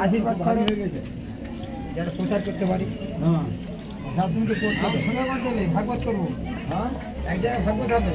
আশীর্বাদ করো যারা প্রচার করতে পারি। হ্যাঁ তুমি তো শোনাবার দেবে, ভাগবত করবো। হ্যাঁ এক জায়গায় ভাগবত হবে।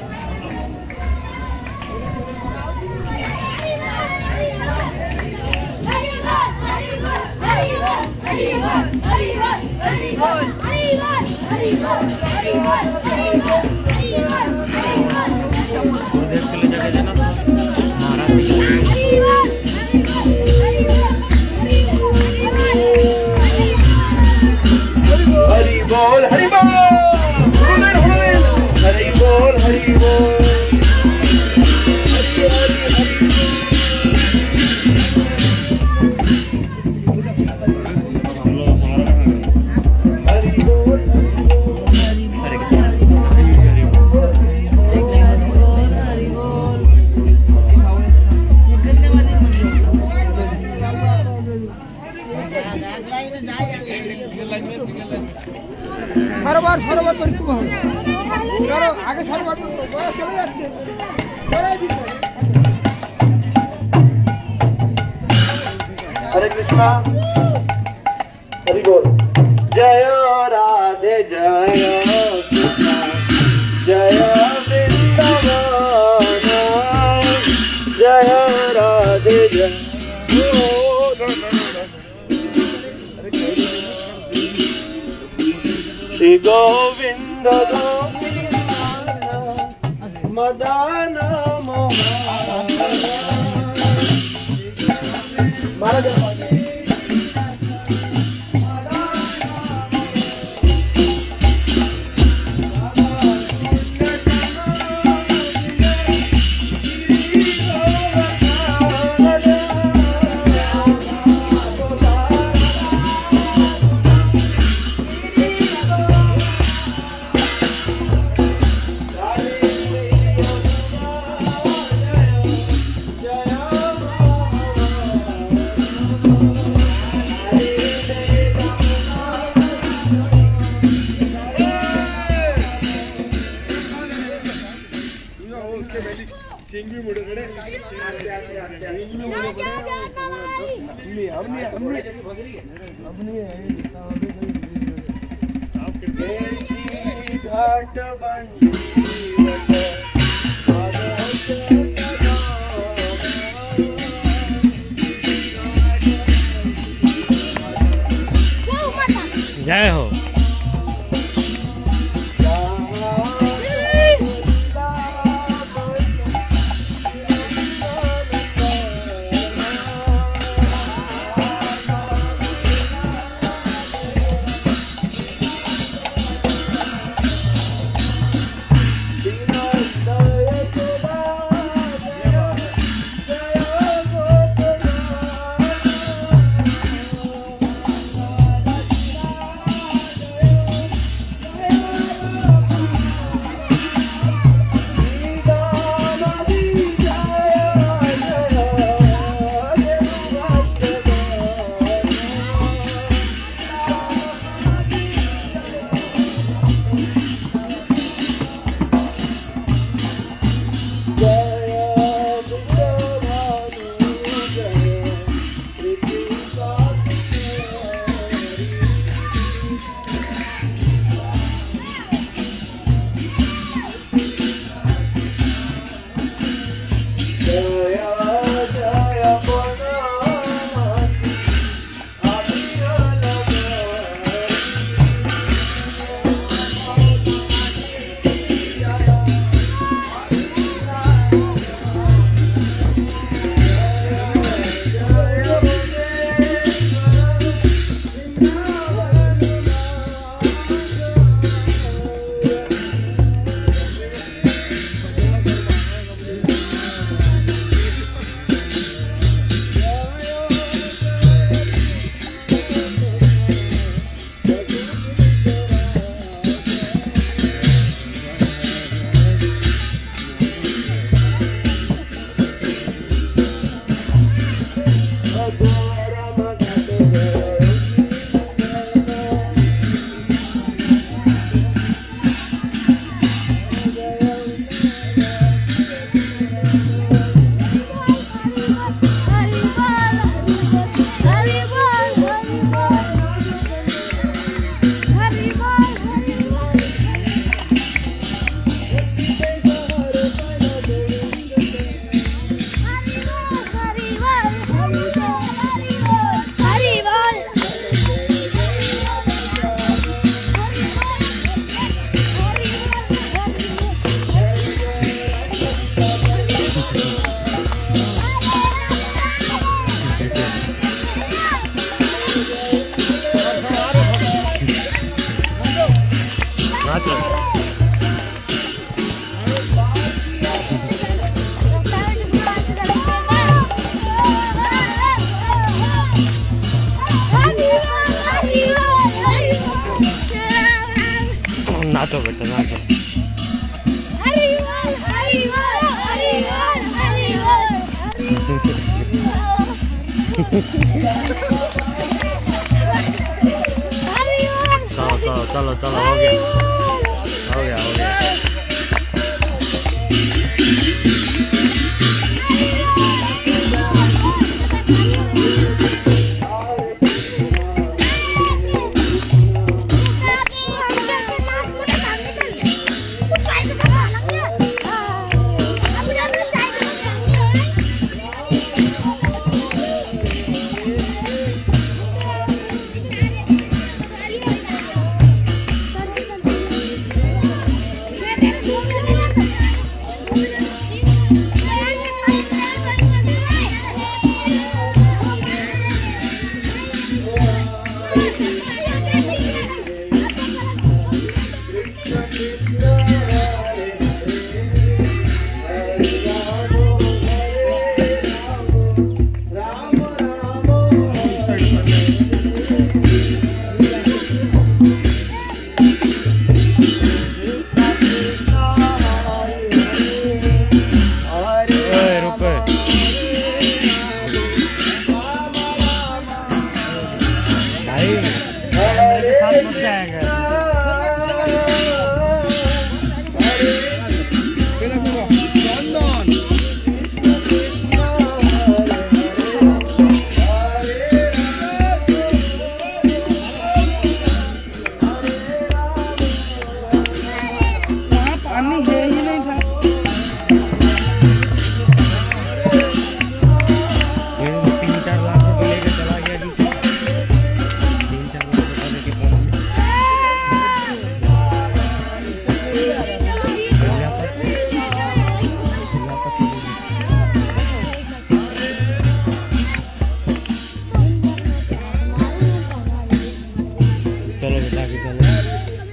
সরোবর সরোবর পরিক্রমা হবে। চলো আগে সরোবর চলে যাচ্ছে। हरे कृष्णा हरि बोल। जय राधे जय कृष्ण जय वृंदावन जय राधे जय श्री गोविंद मदन महाराज जय हो। हरि बोल हरि बोल हरि बोल हरि बोल नाचो बेटा नाचो हरि बोल हरि बोल हरि बोल हरि बोल हरि बोल चलो चलो चलो चलो हो गया हो गया हो गया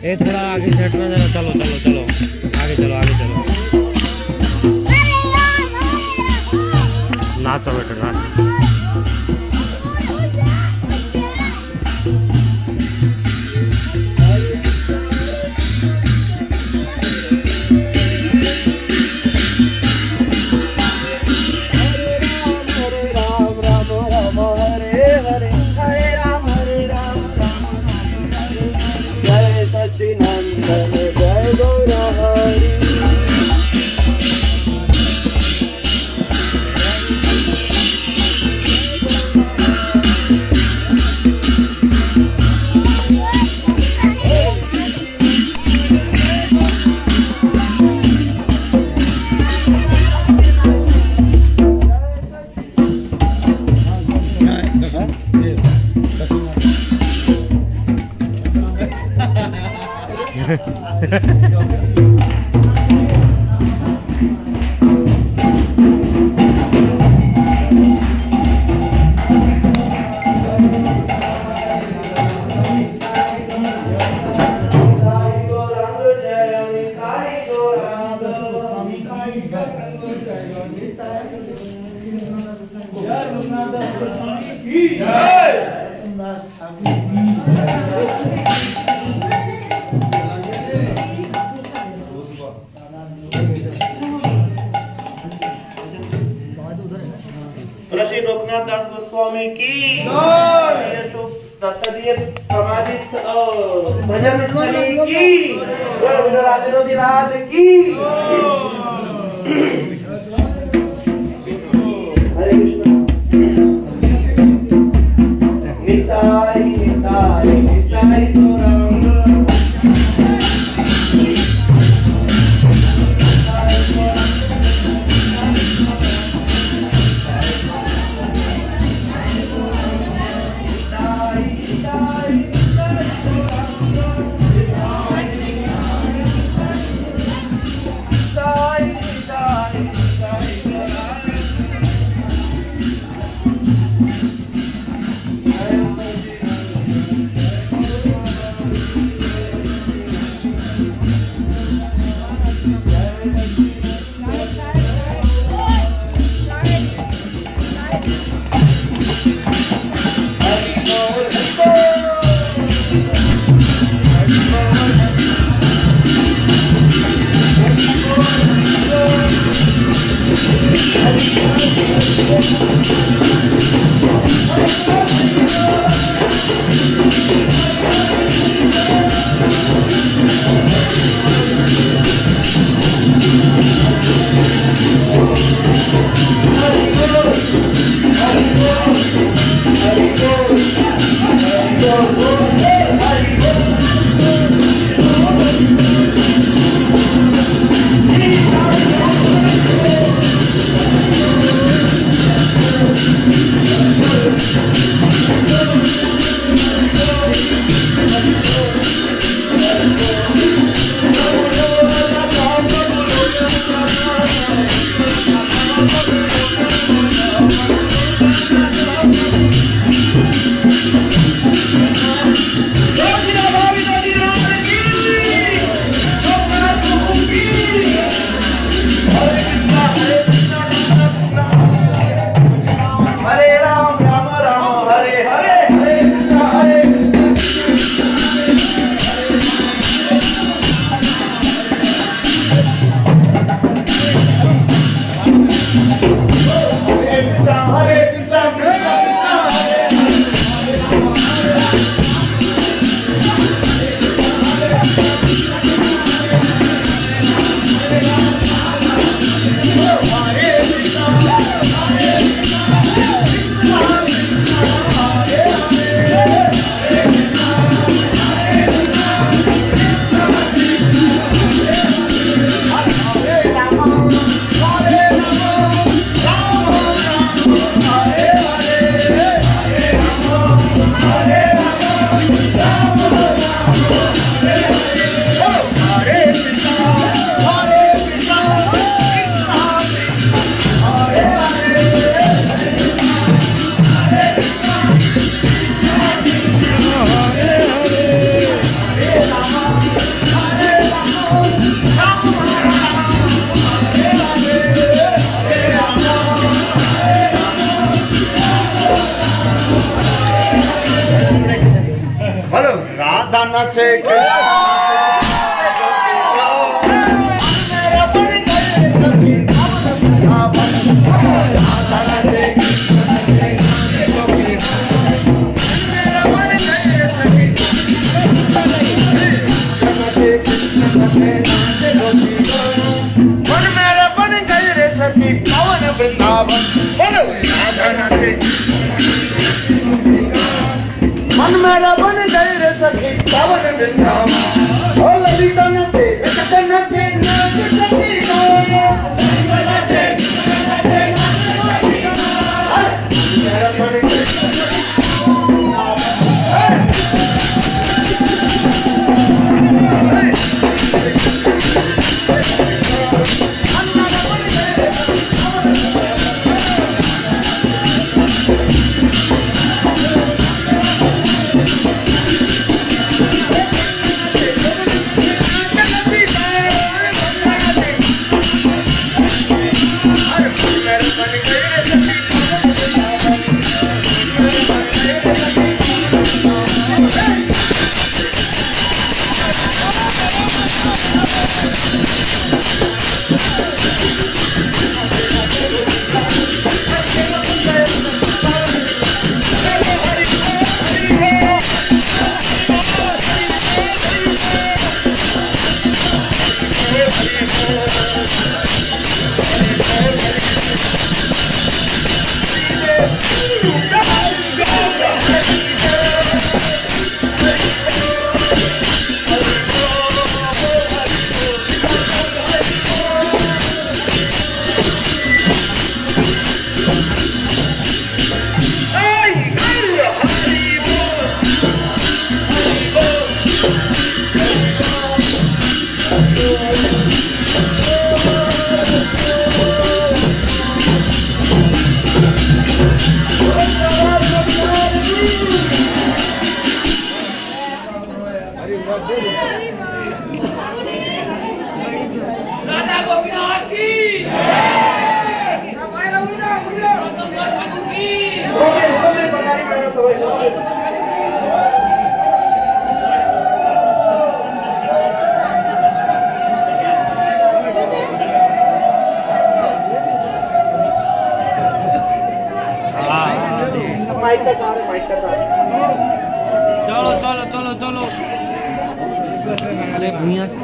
ए थोड़ा आगे से हटना जरा चलो चलो चलो आगे चलो आगे चलो नाचो बेटा नाचो ऋषि लोकनाथ दास गोस्वामी की दत्तदीय समाधिस्थ भजन स्थली की राजनोदिनाथ की हरे कृष्ण मन मेरा बन गए रे सखी पावन वृंदावन ओ ललिता नचे नचे नचे नचे सखी नचे मेरा बन गए चलो चलो चलो चलो अरे भूया से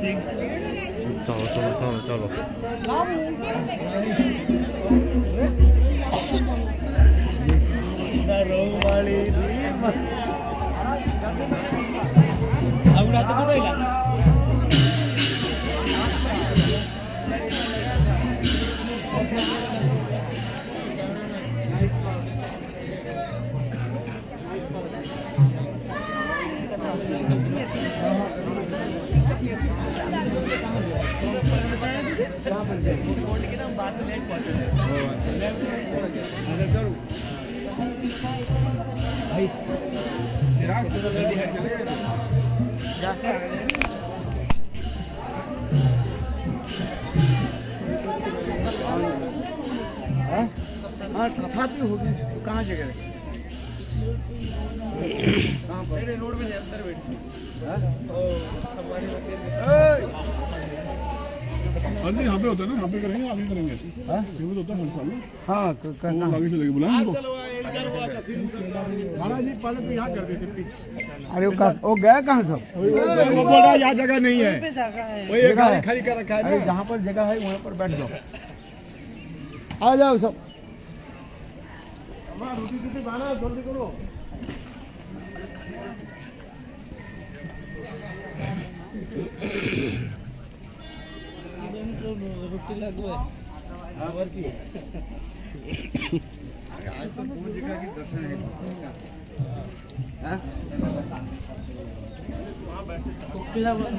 चलो चलो चलो चलो हाँ तथापि होगी तो कहाँ जगह कहाँ पर रोड में अंदर बैठी नहीं यहाँ पे होता है ना, यहाँ पे करेंगे, आगे करेंगे। यहाँ पे होता है हाँ आगे चलेगी, बुलाएं उनको। महाराज जी पहले तो यहाँ कर देते पीछे। अरे वो गया कहाँ सब? वो बोल रहा है यहाँ जगह नहीं है, वही एक गाड़ी खड़ी कर रखा है। अरे जहाँ पर जगह है वहाँ पर बैठ जाओ, आ जाओ सब। रोटी रोटी बना जल्दी करो। रोटी लगो है आज तो दो जगह की दर्शन है। कोकिला बन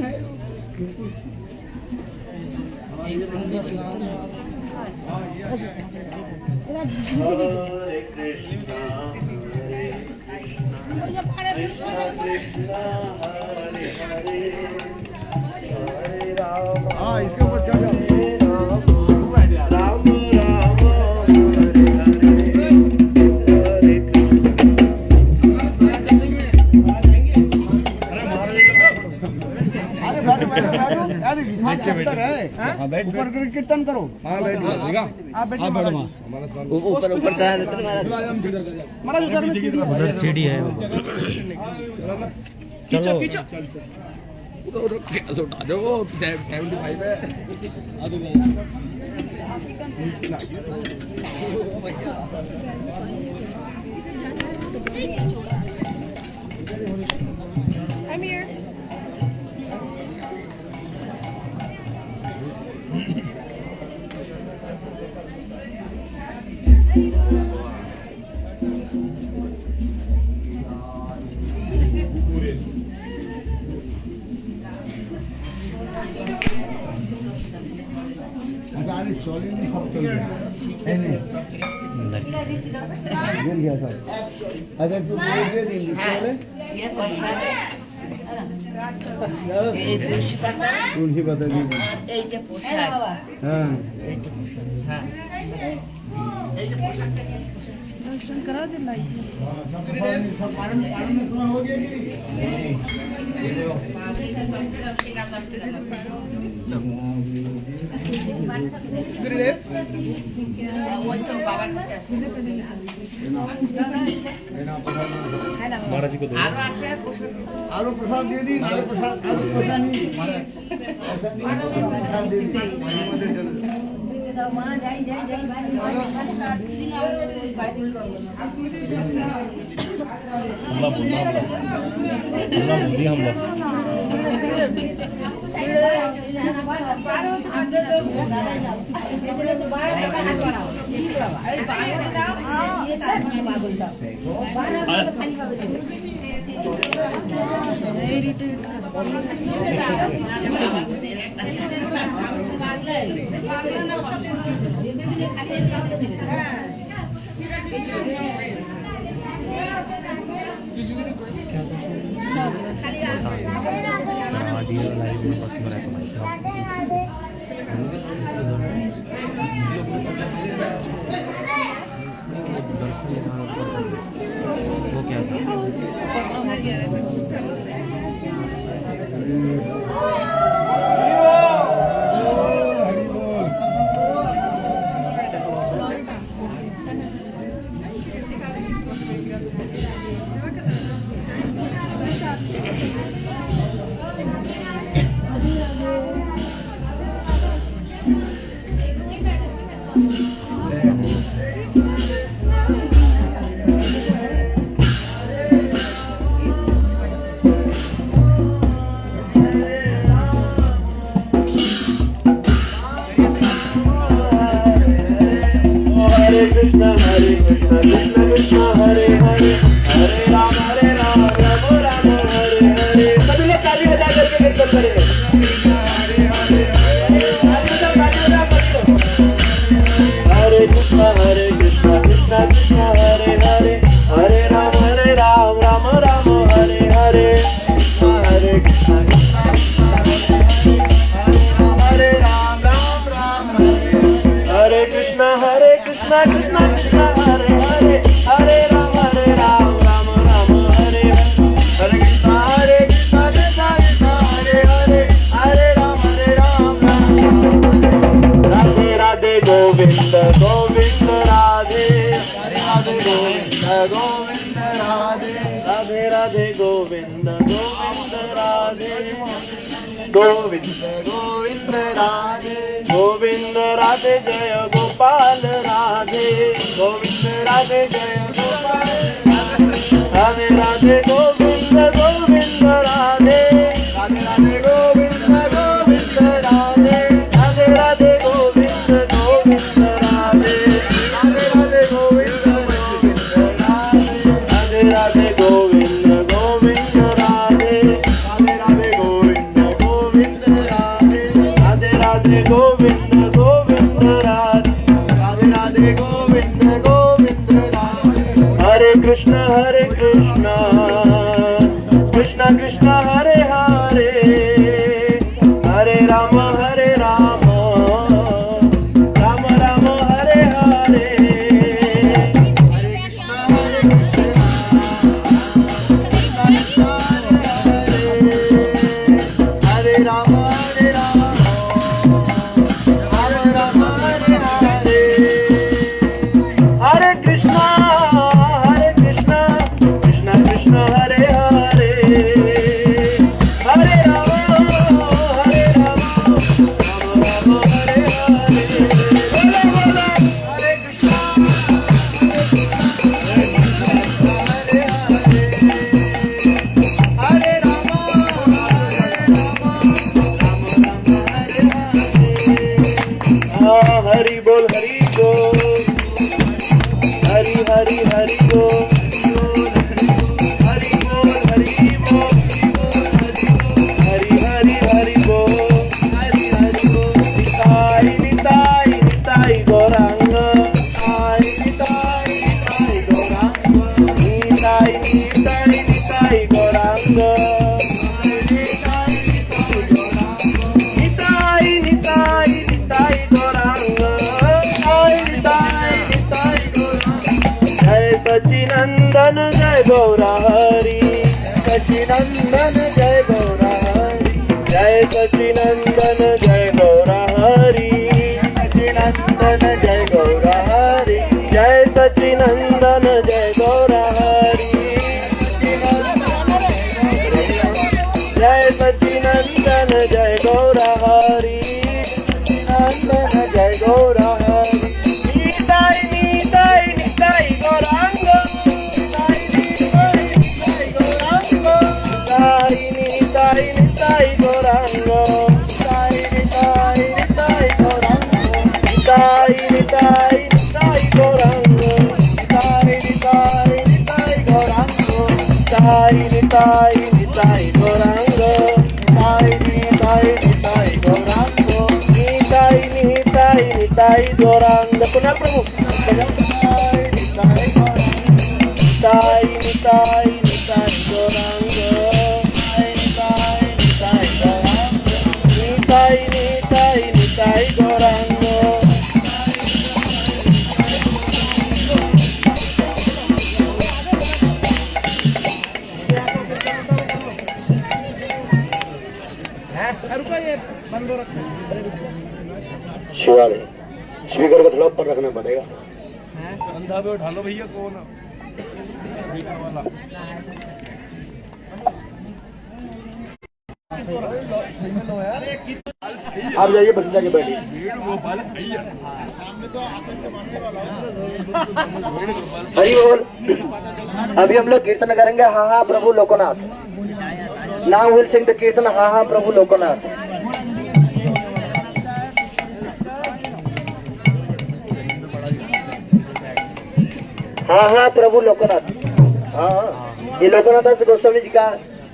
है हाँ इसके ऊपर चढ़ जाओ। ऊपर कीर्तन करो। ऊपर ऊपर चढ़ा देते उधर सीढ़ी है चलो I'm here. चौली में सब चल रहा है नहीं मिल गया सर। अच्छा तू दे देंगे चले तुलसी बता दी हाँ दर्शन करा दे लाई सब पारण में समय हो गया महाराज जी को दो आलू प्रसाद दे दी। आलू प्रसाद नहीं प्रसाद दे दी। हमला बोलना हमला बोली हमला वो क्या था Krishna Krishna Hare Hare Hare Rama Rama Rama Hare Hare। सभी लोग ताली बजा करके कीर्तन करेंगे। हरे कृष्णा कृष्णा कृष्णा हरे हरे हरे राम राम राम हरे हरे हरे कृष्णा हरे राम राम हरे कृष्णा कृष्णा कृष्णा हरे हरे हरे राम राम हरे हरे कृष्णा कृष्णा कृष्णा हरे हरे हरे राम राधे राधे गोविंद गोविंद राधे राधे गोविंद गोविंद राधे राधे राधे गोविंद गोविंद राधे गोविंद गोविंद राधे गोविंद राधे जय गोपाल राधे गोविंद राधे जय गोपाल राधे राधे गोविंद गोविंद राधे राधे राधे गोविंद गोविंद राधे राधे राधे गोविंद गोविंद राधे राधे राधे गोविंद गोविंद राधे राधे राधे गोविंद गोविंद राधे राधे राधे गोविंद गोविंद राधे राधे राधे गोविंद गोविंद राधे राधे राधे गोविंद गोविंद राधे हरे कृष्णा कृष्णा कृष्णा हरे हरे हरे राम राम राम हरे हरे हरे कृष्णा हरे राम हरे कृष्णा कृष्णा कृष्णा हरे हरे हरे राम हरे राम हरे हरे हरे कृष्णा हरे हरे राम हरि बोल हरि बोल हरि हरि हरि बोल हरि बोल हरि बोल हरि हरि हरि बोल हरि हरि बोल निताई निताई निताई गौरांग निताई निताई गौरांग निताई निताई निताई गौरांग निताई निताई निताई गौरांग निताई गौरांग जय सचिनंदन जय गौरा हरि सचिनंदन जय गौरा हरि जय सचिनंदन जय गौरा हरि सचिनंदन जय गौरा हरि जय सचिनंदन जय गौरा हरि जय सचिनंदन जय गौरा हरि नंदन जय गौरा हरि निताई निताई निताई गौरांग निताई निताई निताई गौरांग निताई निताई गौरांग निताई निताई निताई गौरांग निताई निताई निताई गौरांग निताई निताई निताई गौरांग निताई निताई निताई गौरांग निताई निताई निताई गौरांग निताई निताई निताई गौरांग पुन्हा प्रभू निताई निताई निताई निताई निताई गौरांग निताई निताई गौरांग निताई निताई निताई गौरांग शिवाले स्पीकर को थोड़ा ऊपर रखना पड़ेगा। कंधा पे उठा लो भैया कौन स्पीकर वाला आप जाइए बस जाके बैठिए। हरि बोल। अभी हम लोग कीर्तन करेंगे हाँ हाँ प्रभु Lokanath. Now will sing the kirtan हाँ हाँ प्रभु लोकनाथ। हाँ हाँ प्रभु लोकनाथ। हाँ हाँ, ये लोकनाथ दास गोस्वामी जी का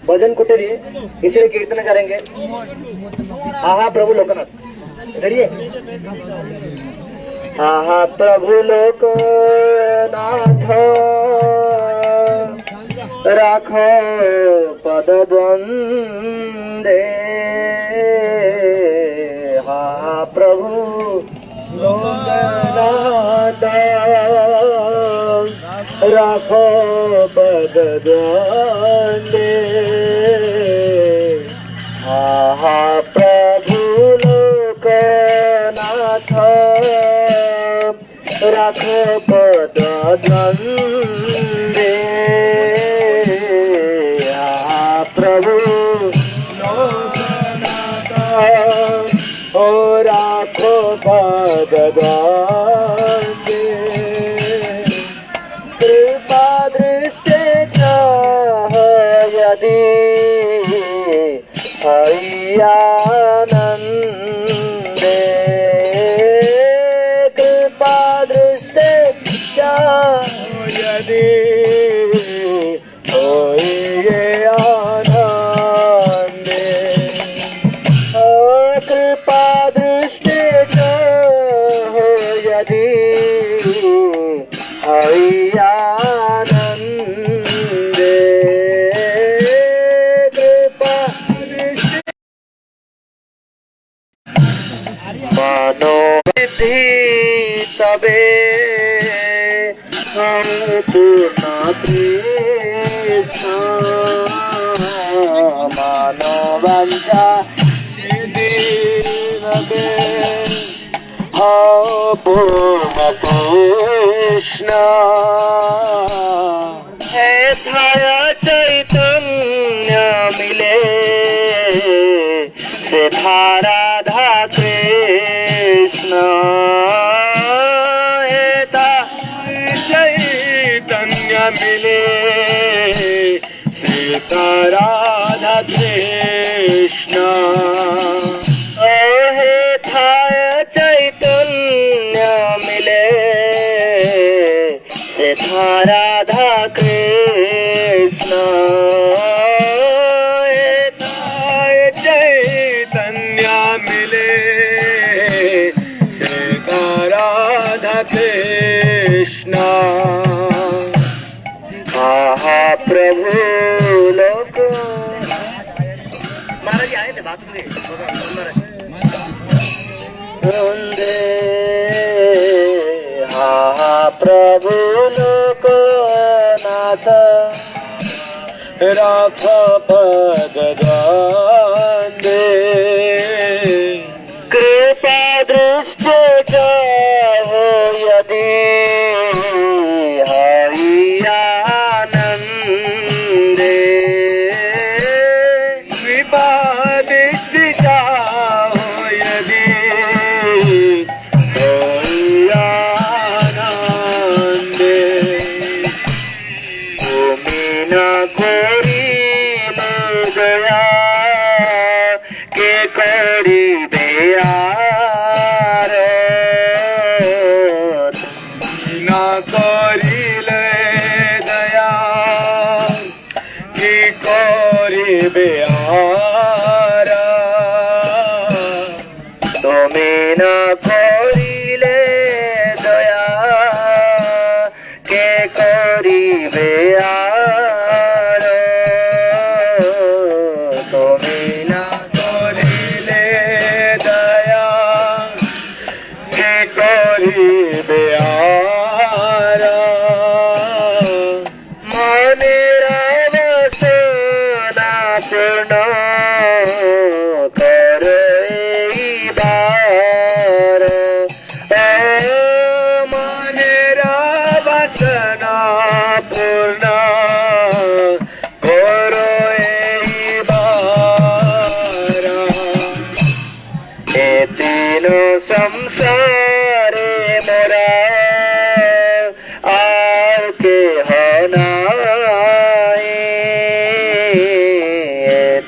भजन कुटीर है, इसलिए कीर्तन करेंगे। हाँ हाँ प्रभु लोकनाथ, रेडी है? हाँ हाँ प्रभु लोकनाथ राखो पद बंदे। हाँ प्रभु लोकनाथ राखो पद बंदे। हाँ प्रभु लोकनाथ राखो पद बंदे। प्रभु लोकनाथ ओ राखो पद बंदे। कृपा दृष्टि यदि हरियानंदे। कृपा दृष्टि यदि कृपा दृष्टि यदि हरियानंदे। कृपा दृष्टि मनोविधि तबे हम पूर्ण कृष्ण। मानवांचा पूर्ण कृष्ण। ऐसा चैतन्य मिले से राधा कृष्ण। ऐसा चैतन्य मिले सीता राधा कृष्ण। चैतन्य मिले सीता राधा कृष्ण। चैतन्य मिले सीता राधा कृष्ण। हाँ प्रभु लोक महाराज आए थे बात में वंदे। हाँ प्रभु लोकनाथ राख पद बंदे। कृपा दृष्टि चाहो यदि हरियानंदे। कृपा दृष्टि चाहो यदि हरियानंदे। मीना कोरी में गया के कोरी बेयार। मीना कोरी ले गया के कोरी बेयार। तो मीना कोरी ले गया के कोरी बेयार। तो मीना कोरी ले दया के कोरी बेयार। माने राम सोना पूर्ण करो बार। माने राम सोना पूर्ण करो बार। ए तीनों संसारे मोरा आर के होनाए।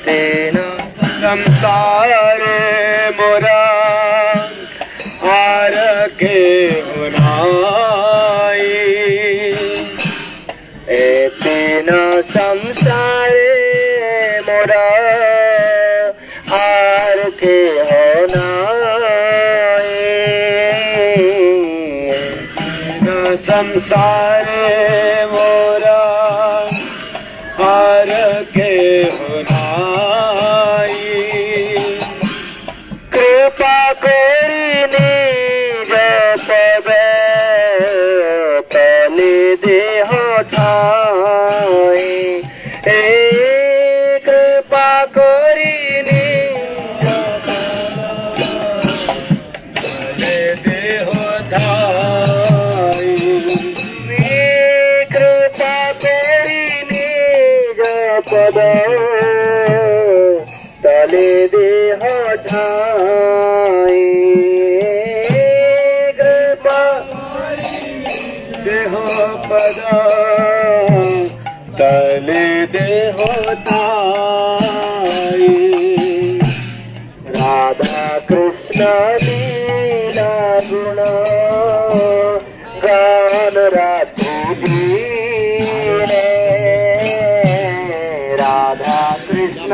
तीनों संसारे मोरा आर के होनाए। संसारे मोरा हार के हुनाई कृपा करी निज पवे तले देह ठाई हे कृपा करी निज तले देह ठाई कृपा करी निज पद तले देह ठाई कृपा देह पद तले देह ठाई राधा कृष्ण लीला गुण गान राधे दीने राधा कृष्ण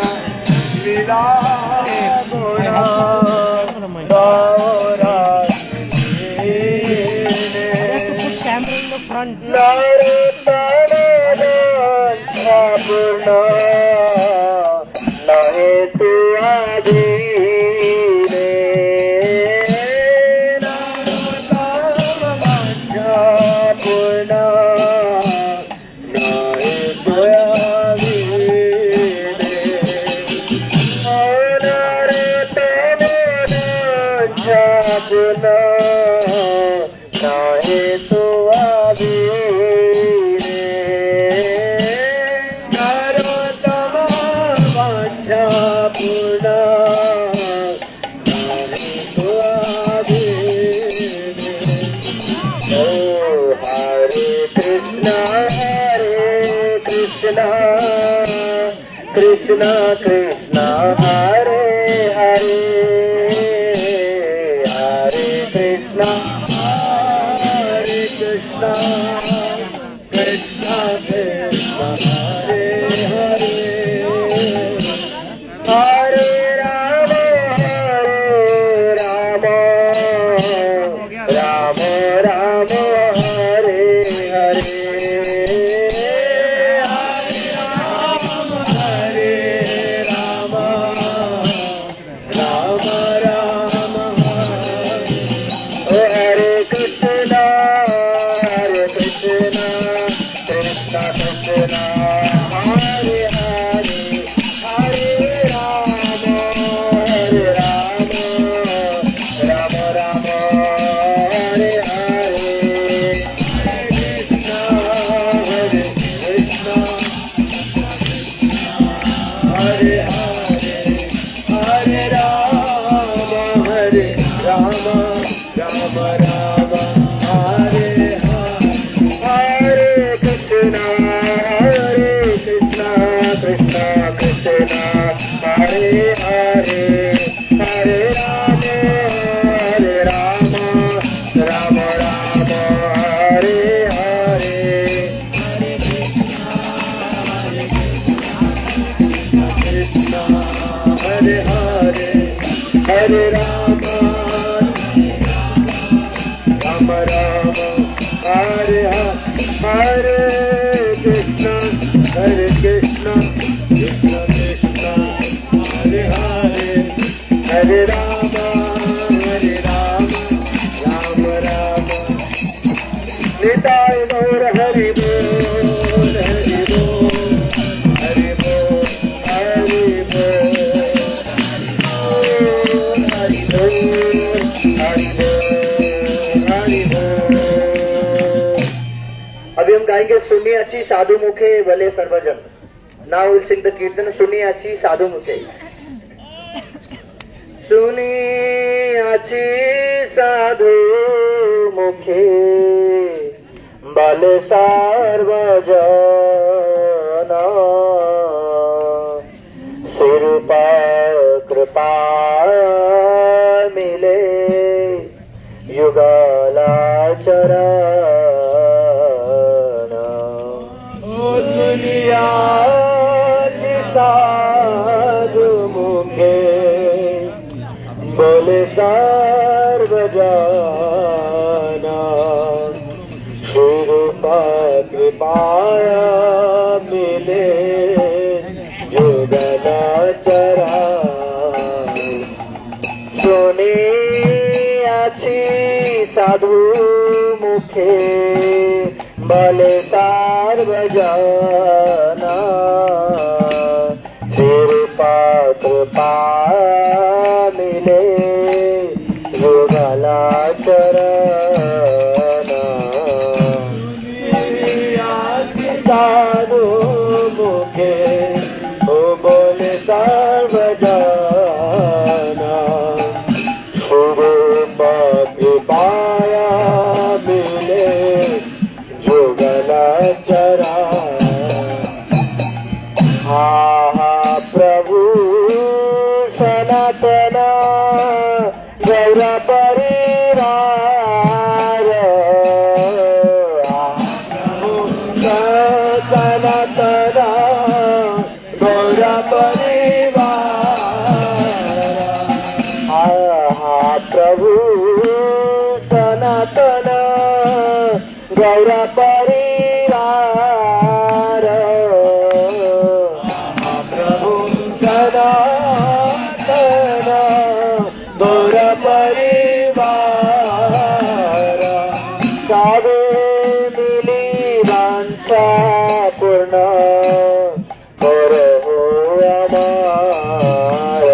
लीला गुण गौरा दीने पूर्ण नहे तू आधीने पूर्ण नहे तू आधीने पूर्ण नहे तू आधीने पूर्ण हरे कृष्ण कृष्ण कृष्ण हरे हरे हरे कृष्ण कृष्ण कृष्ण हरे हरे हरे राम राम राम हरे हरे हरे राम राम राम हरे कृष्ण कृष्ण कृष्ण हरे हरे हरे राम राम राम हरे हरे हरे कृष्ण हरे हरे हरे राम राम राम हरे हरे कृष्ण कृष्ण कृष्ण हरे हरे हरे राम राम राम हरे हरे कृष्ण हरे हरे हरे राम राम हरे हरे कृष्ण कृष्ण कृष्ण हरे हरे हरे राम राम राम निताय गौर हरि बोल हरि बोल हरि बोल हरि बोल हरि बोल हरि बोल हरि बोल। अभी हम गाएंगे सुनियाची साधु मुखे भले सर्वजन। Now we'll sing the kirtan सुनियाची साधु मुखे। सुनियाची साधु मुखे भले सर्वजन सिरुपा कृपा मिले युगलाचरण सुनियाची साधु मुखे बोले सर्वजन कृपा कृपाया मिले युगला चरा শুনে আছি সাধু মুখে বলে সার্বজনা কৃপা কৃপা মিলে যুগলা চরণা সাধু মুখে ও বলে সার্বজনা कृपाया मिले जुगला चरा हा प्रभु सनातन गौर परिवार सनातन गौर परिवार प्रभु सनातन गौर परिवार प्रभु सनातन गौर परिवार सावे मिली वांछा पूर्ण करो अमार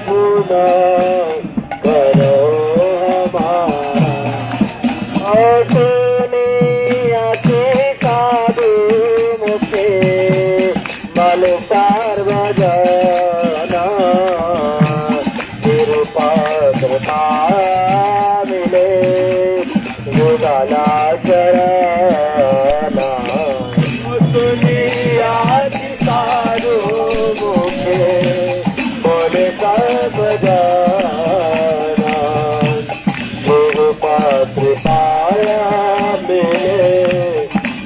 पूर्ण करो हमारा सुने आके साधु मुखे बल सर्वजना कृपा कृपा मिले युगला चरना सुने आके साधु मुखे बोले सर्वजना कृपा कृपाया मिले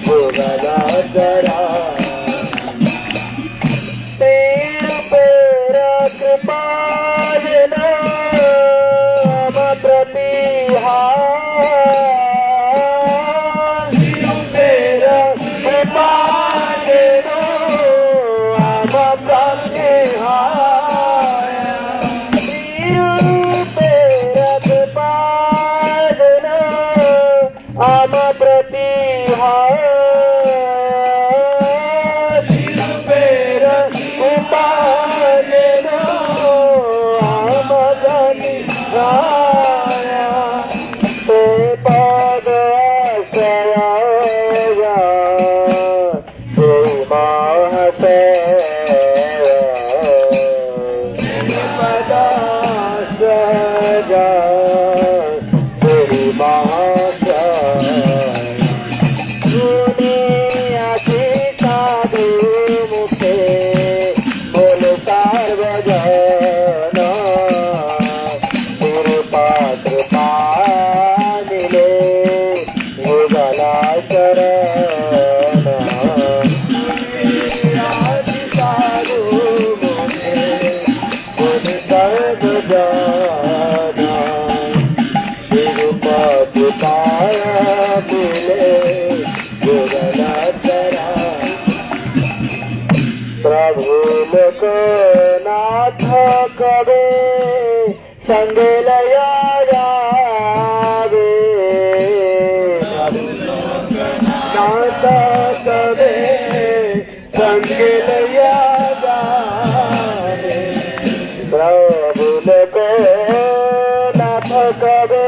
युगला चरा तेरु पेरा कृपा जना प्रतिहार तेरा कृपा जना प्रभु लोकनाथ कवे संग लया जावे नाथ कवे संग लया जावे प्रभु लोकनाथ कवे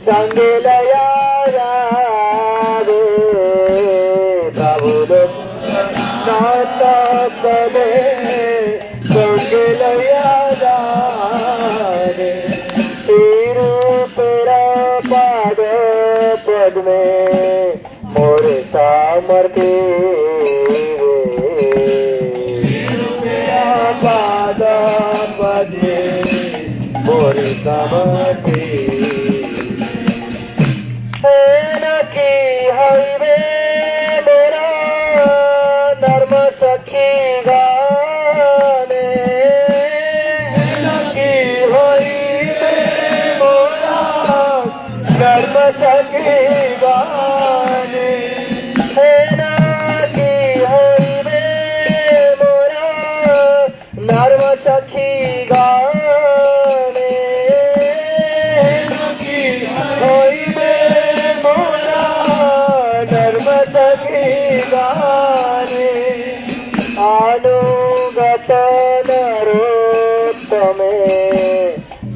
संग लया नाथ कवे संग लया जावे तेरा पाद पद में मोरे सामर्थ्य पाद पद में मोरे सामर्थ्य की हईवे सखी गाने की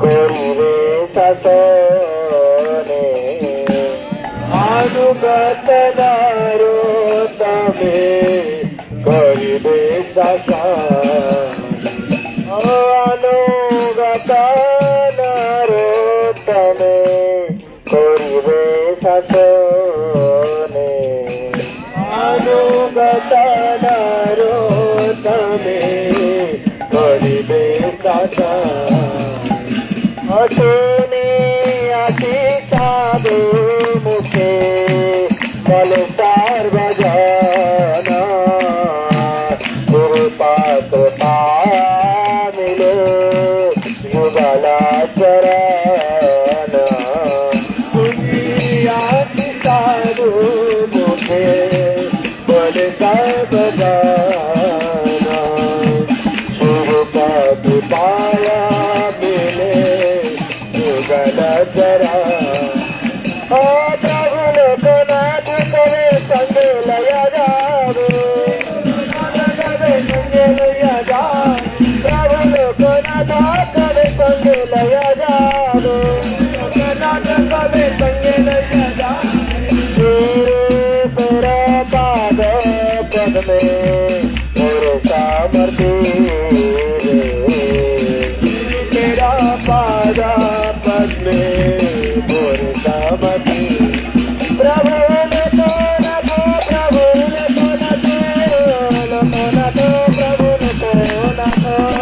कोरिवे शासने अनुगत नरोत्तमे कोरिवे शासने अनुगत नरोत्तमे कोरिवे शासने अनुगत नरोत्तमे कोरिवे शासने अशुने अति साधु मुखे बल सर्वजन कृपा मिले युगला चरण अति साधु मुखे बल सर्वजन कृपा मिले युगल चरण प्रभु लोकनाथ करे संग लया जावे प्रभु लोकनाथ करे संग लया जावे तेरे पाद पद में मोर सामर्थ्य तेरा पाद पद में मोर सामर्थ्य प्रभु ने तो न तो प्रभु ने तो न तो प्रभु ने तो न तो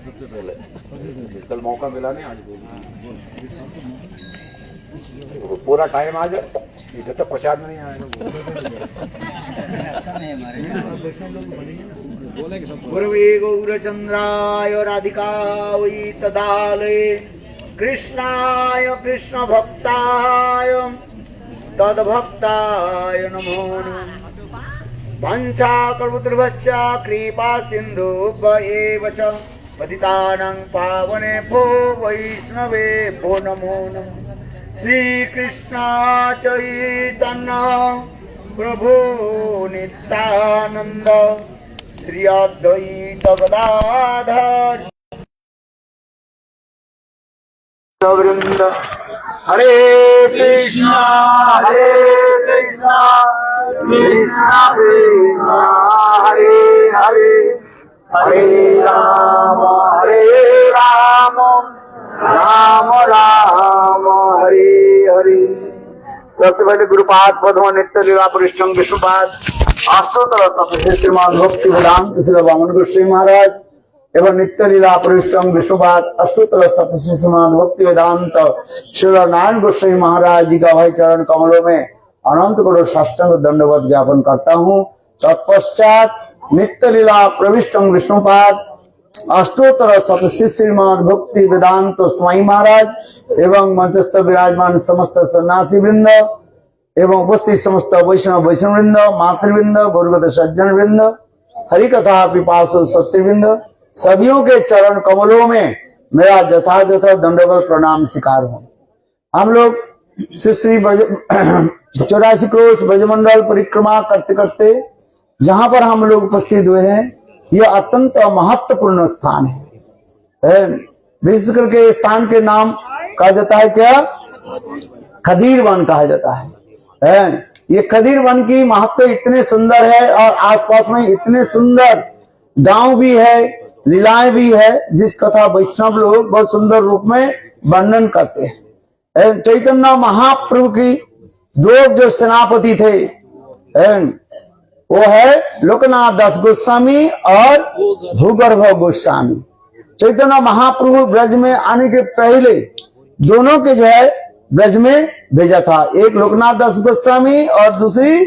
सबसे पहले कल मौका मिला नहीं आज बोल पूरा टाइम आज इधर तो प्रसाद में नहीं आएगा। गुरवे गौरचंद्राय राधिकावै तदालये कृष्णाय कृष्ण भक्ताय तद्भक्ताय नमो नमः। वंशा कल्पतरुभ्यश्च कृपा सिन्धुभ्येव च पतितानां पावनेभ्यो वैष्णवेभ्यो नमो नमः। श्री कृष्ण चैतन्य प्रभु नित्यानंद श्री अद्वैत गदाधर वृंद। हरे कृष्णा कृष्णा कृष्णा हरे हरे हरे राम राम राम हरे हरे। सबसे पहले गुरुपाद पद्म नित्य लीला परिश्रम विष्णुपाद अष्टोत्तर श्रीमान भक्ति वेदांत श्री वामन गोस्वामी महाराज एवं नित्य लीला परिश्रम विष्णुपाद अष्टोत्तर सप्तश्री श्रीमान भक्ति वेदांत श्री नारायण गोस्वामी महाराज जी का भाई चरण कमलों में अनंत करोड़ साष्टांग दंडवत ज्ञापन करता हूँ। तत्पश्चात नित्य लीला प्रविष्टम विष्णुपाद अष्टोत्तर सप्तश्री श्रीमान भक्ति वेदांत स्वामी महाराज एवं मंचस्थ विराजमान समस्त सन्यासी वृंद एवं उपस्थित समस्त वैष्णव वृंद मातृवृंद गुरुगत सज्जन वृंद हरिकथा पिपासु सत्यवृंद सभियों के चरण कमलों में मेरा यथायथ दंडवत प्रणाम स्वीकार हो। हम लोग श्री 84 क्रोश ब्रजमंडल परिक्रमा करते करते जहां पर हम लोग उपस्थित हुए हैं यह अत्यंत महत्वपूर्ण स्थान है। विशेष करके स्थान के नाम कहा जाता है क्या, खदीर वन कहा जाता है। ये खदीर वन की महत्व इतने सुंदर है और आसपास में इतने सुंदर गांव भी है, लीलाएं भी है, जिस कथा वैष्णव लोग बहुत सुंदर रूप में वर्णन करते हैं। चैतन्य महाप्रभु की दो जो सेनापति थे वो है लोकनाथ दास गोस्वामी और भूगर्भ गोस्वामी। चैतन्य महाप्रभु ब्रज में आने के पहले दोनों के जो है ब्रज में भेजा था, एक लोकनाथ दास गोस्वामी और दूसरी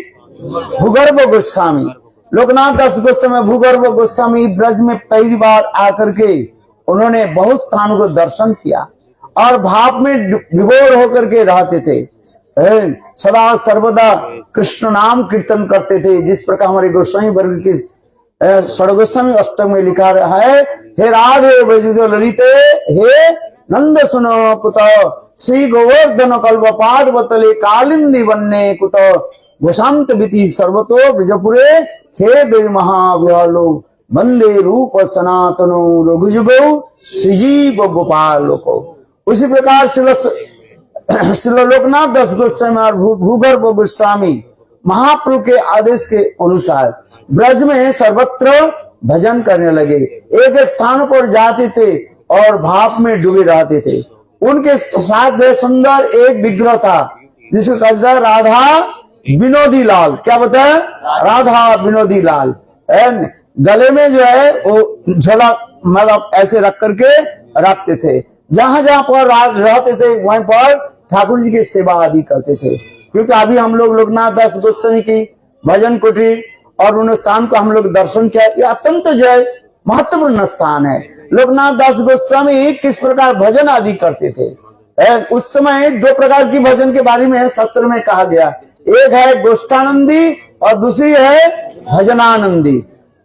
भूगर्भ गोस्वामी। लोकनाथ दास गोस्वामी भूगर्भ गोस्वामी ब्रज में पहली बार आकर के उन्होंने बहुत स्थानों को दर्शन किया और भाव में विभोर होकर के रहते थे, सदा सर्वदा कृष्ण नाम कीर्तन करते थे। जिस प्रकार हमारे गोस्वामी वर्ग की षड्गोस्वामी अष्टक में लिखा रहा है, हे राधे ब्रजो ललिते हे नंद सुनो कुत श्री गोवर्धन कल्प पाद बतले कालिंदी वन्ने कुत गोशांत बीति सर्वतो ब्रजपुरे हे देव महाव्यालो वंदे रूप सनातनो रघुजुगो श्रीजीव गोपाल को। उसी प्रकार श्री लोकनाथ दास गोस्वामी और भूगर्भ गोस्वामी महाप्रभु के आदेश के अनुसार ब्रज में सर्वत्र भजन करने लगे। एक एक स्थान पर जाते थे और भाव में डूबे रहते थे। उनके साथ सुंदर एक विग्रह था जिसको कहता है राधा विनोदी लाल। क्या बताया? राधा विनोदी लाल। गले में जो है वो झोला मतलब ऐसे रख करके रखते थे। जहां जहां पर रहते थे वहीं पर ठाकुर जी की सेवा आदि करते थे। क्योंकि अभी हम लोग लोकनाथ दास गोस्वामी की भजन कुटीर और उन स्थान को हम लोग दर्शन किया। ये अत्यंत जो है महत्वपूर्ण स्थान है। लोकनाथ दास गोस्वामी किस प्रकार भजन आदि करते थे, उस समय दो प्रकार की भजन के बारे में शास्त्र में कहा गया। एक है गोष्ठानंदी और दूसरी है भजनानंदी।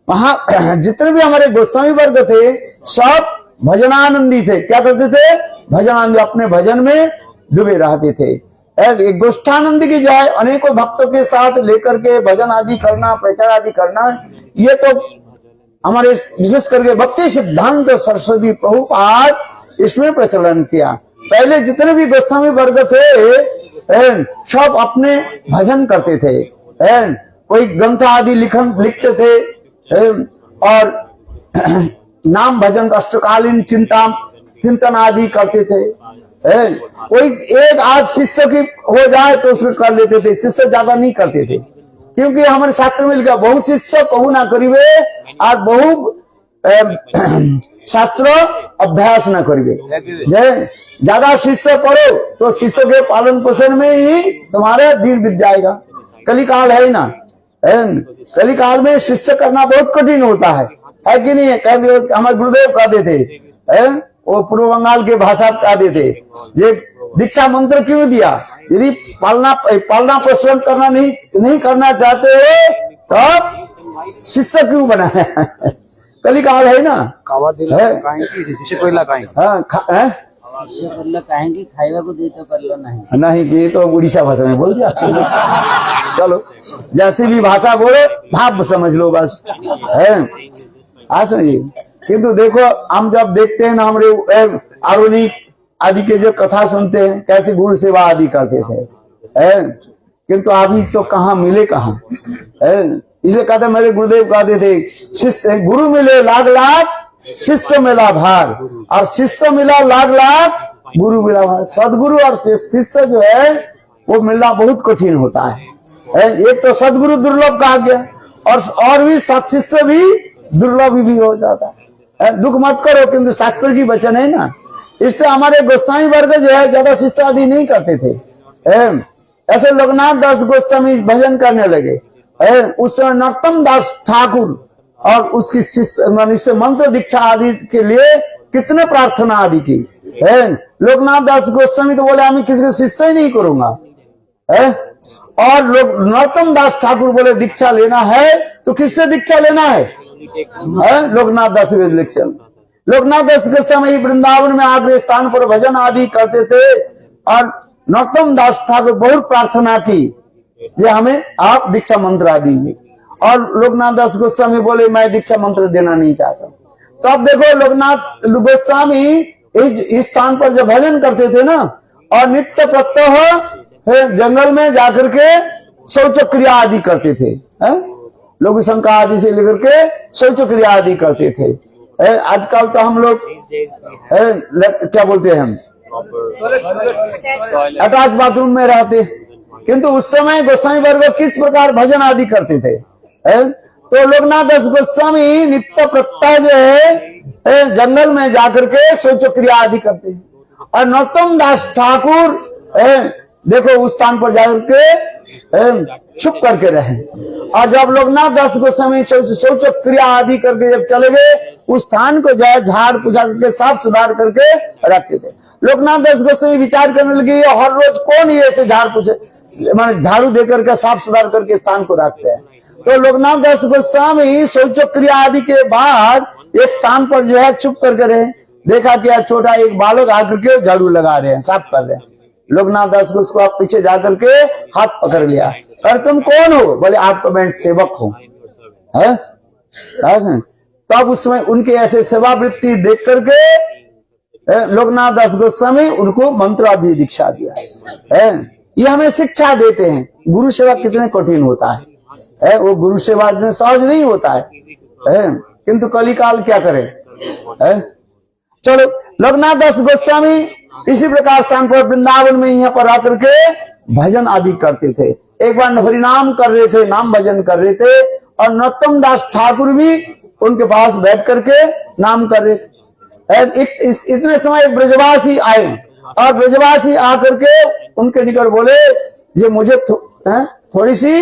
वहां जितने भी हमारे गोस्वामी वर्ग थे सब भजनानंदी थे। क्या करते थे? भजनानंदी, अपने भजन में डूबे रहते थे। गोष्ठानंदी की जाए अनेकों भक्तों के साथ लेकर के भजन आदि करना, प्रचार आदि करना, ये तो हमारे विशेष करके भक्ति सिद्धांत सरस्वती प्रभुपाद इसमें प्रचलन किया। पहले जितने भी गोस्वामी वर्ग थे सब अपने भजन करते थे। कोई ग्रंथ आदि लिखते थे और नाम भजन अष्टकालीन चिंतन आदि करते थे। कोई एक आध शिष्य की हो जाए तो उसको कर लेते थे, शिष्य ज्यादा नहीं करते थे। क्योंकि हमारे शास्त्र में लिखा बहु शिष्य कहू ना करिवे और बहु शास्त्र अभ्यास न करिवे। ज्यादा शिष्य करो तो शिष्य के पालन पोषण में ही तुम्हारा दिन बीत जाएगा। कलिकाल है ना, कलिकाल में शिष्य करना बहुत कठिन होता है कि नहीं? हमारे गुरुदेव कहते थे, वो पूर्व बंगाल के भाषा कहते थे, ये दीक्षा मंत्र क्यों दिया? यदि पालना पोषण करना नहीं करना चाहते हो तो शिष्य क्यों बनाया? कलिकाल है ना, नहीं कि तो उड़ीसा भाषा में बोल दिया। चलो जैसी भी भाषा बोलो भाव समझ लो बस, है समझिए। किंतु देखो हम जब देखते हैं ना, हमारे आरोनिक आदि के जो कथा सुनते हैं कैसे गुरु सेवा आदि करते थे, किंतु अभी तो कहाँ मिले कहाँ, इसलिए कहते मेरे गुरुदेव कहते थे, शिष्य गुरु मिले लाख लाख शिष्य मिला भाग, और शिष्य मिला लाख लाख गुरु मिला भाग। सदगुरु और शिष्य जो है वो मिलना बहुत कठिन होता है। एक तो सदगुरु दुर्लभ कहा गया और भी सत्शिष्य भी दुर्लभ भी हो जाता है। दुख मत करो, किंतु शास्त्र की वचन है ना, इससे हमारे गोस्वामी वर्ग जो है ज्यादा शिष्य आदि नहीं करते थे। ऐसे लोकनाथ दास गोस्वामी भजन करने लगे, उस समय नरोत्तम दास ठाकुर और उसकी शिष्य मंत्र दीक्षा आदि के लिए कितने प्रार्थना आदि की। लोकनाथ दास गोस्वामी तो बोले मैं किसी का शिष्य ही नहीं करूंगा, और नरोत्तम दास ठाकुर बोले दीक्षा लेना है तो किससे दीक्षा लेना है? लोकनाथ दास दीक्षा। लोकनाथ दास गोस्वामी वृंदावन में आग्रह स्थान पर भजन आदि करते थे, और नरोत्तम दास ठाकुर बहुत प्रार्थना की ये हमें आप दीक्षा मंत्र आदि दीजिए, और लोकनाथ दास गोस्वामी बोले मैं दीक्षा मंत्र देना नहीं चाहता। तो अब देखो लोकनाथ गोस्वामी इस स्थान पर जब भजन करते थे ना, और नित्य प्रत्यह जंगल में जाकर के शौच क्रिया आदि करते थे, लघु शंका आदि से लेकर के शौच क्रिया आदि करते थे। आजकल तो हम लोग क्या बोलते हैं, हम अटैच बाथरूम में रहते, किंतु उस समय गोस्वामी वर्ग किस प्रकार भजन आदि करते थे। तो लोकनाथ दास गोस्वामी नित्य प्रत्यय जो है जंगल में जाकर के शौच क्रिया आदि करते हैं, और नरोत्तम दास ठाकुर देखो उस स्थान पर जाकर के छुप करके रहे। और जब लोकनाथ दास गोस्वामी शौच क्रिया आदि करके जब चले गए, उस स्थान को जाए झाड़ पूछा करके साफ सुधार करके रखते थे। लोकनाथ दास गोस्वामी विचार करने लगे हर रोज कौन ये ऐसे झाड़ पूछे माने झाड़ू दे करके साफ सुधार करके स्थान को रखते हैं। तो लोकनाथ दास गोस्वामी शौच क्रिया आदि के बाद एक स्थान पर जो है छुप करके रहे, देखा कि छोटा एक बालक आकर के झाड़ू लगा रहे हैं, साफ कर रहे हैं। लोकनाथ दास को उसको आप पीछे जाकर के हाथ पकड़ लिया, पर तुम कौन हो? बोले आपका मैं सेवक हूँ। तब उसमें उनके ऐसे सेवा वृत्ति देख करके लोकनाथ दास गोस्वामी उनको मंत्र आदि दीक्षा दिया। ये हमें शिक्षा देते हैं गुरु सेवा कितने कठिन होता है। वो गुरु सेवा इतने सहज नहीं होता है, किंतु कलिकाल क्या करे। चलो लोकनाथ दास गोस्वामी इसी प्रकार स्थान पर वृंदावन में यहाँ पर आकर के भजन आदि करते थे। एक बार हरिनाम कर रहे थे, नाम भजन कर रहे थे, और नरोत्तम दास ठाकुर भी उनके पास बैठ करके नाम कर रहे थे। इतने समय ब्रजवासी आए, और ब्रजवासी आकर के उनके निकट बोले ये मुझे थोड़ी सी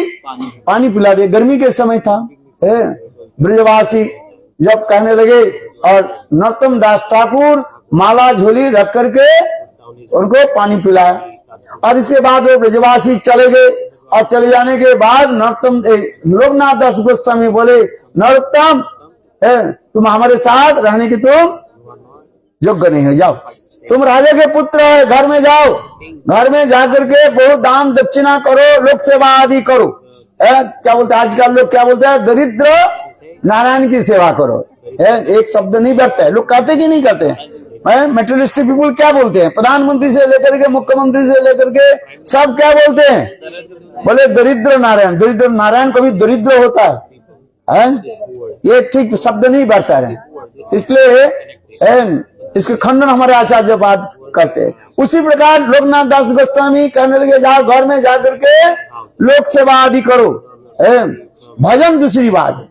पानी पिला दे। गर्मी के समय था। ब्रजवासी जब कहने लगे, और नरोत्तम दास ठाकुर माला झोली रख करके उनको पानी पिलाया, और इसके बाद वो ब्रजवासी चले गए। और चले जाने के बाद लोकनाथ दास गोस्वामी बोले नरोत्तम तुम हमारे साथ रहने की तुम योग्य नहीं हो, जाओ तुम राजा के पुत्र है, घर में जाओ, घर में जाकर के बहुत दान दक्षिणा करो, लोक सेवा आदि करो। क्या बोलते हैं आजकल लोग, क्या बोलते हैं दरिद्र नारायण की सेवा करो। एक शब्द नहीं बरता है, लोग कहते कि नहीं करते हैं। मेटेरियलिस्टिक पीपुल क्या बोलते हैं, प्रधानमंत्री से लेकर के मुख्यमंत्री से लेकर के सब क्या बोलते हैं, बोले दरिद्र नारायण। दरिद्र नारायण कभी दरिद्र होता है? ये ठीक शब्द नहीं बरता है, इसलिए इसके खंडन हमारे आचार्य पाद करते हैं। उसी प्रकार लोकनाथ दास गोस्वामी कहने लगे जाओ घर में जाकर के लोक सेवा आदि करो, भजन दूसरी बात है।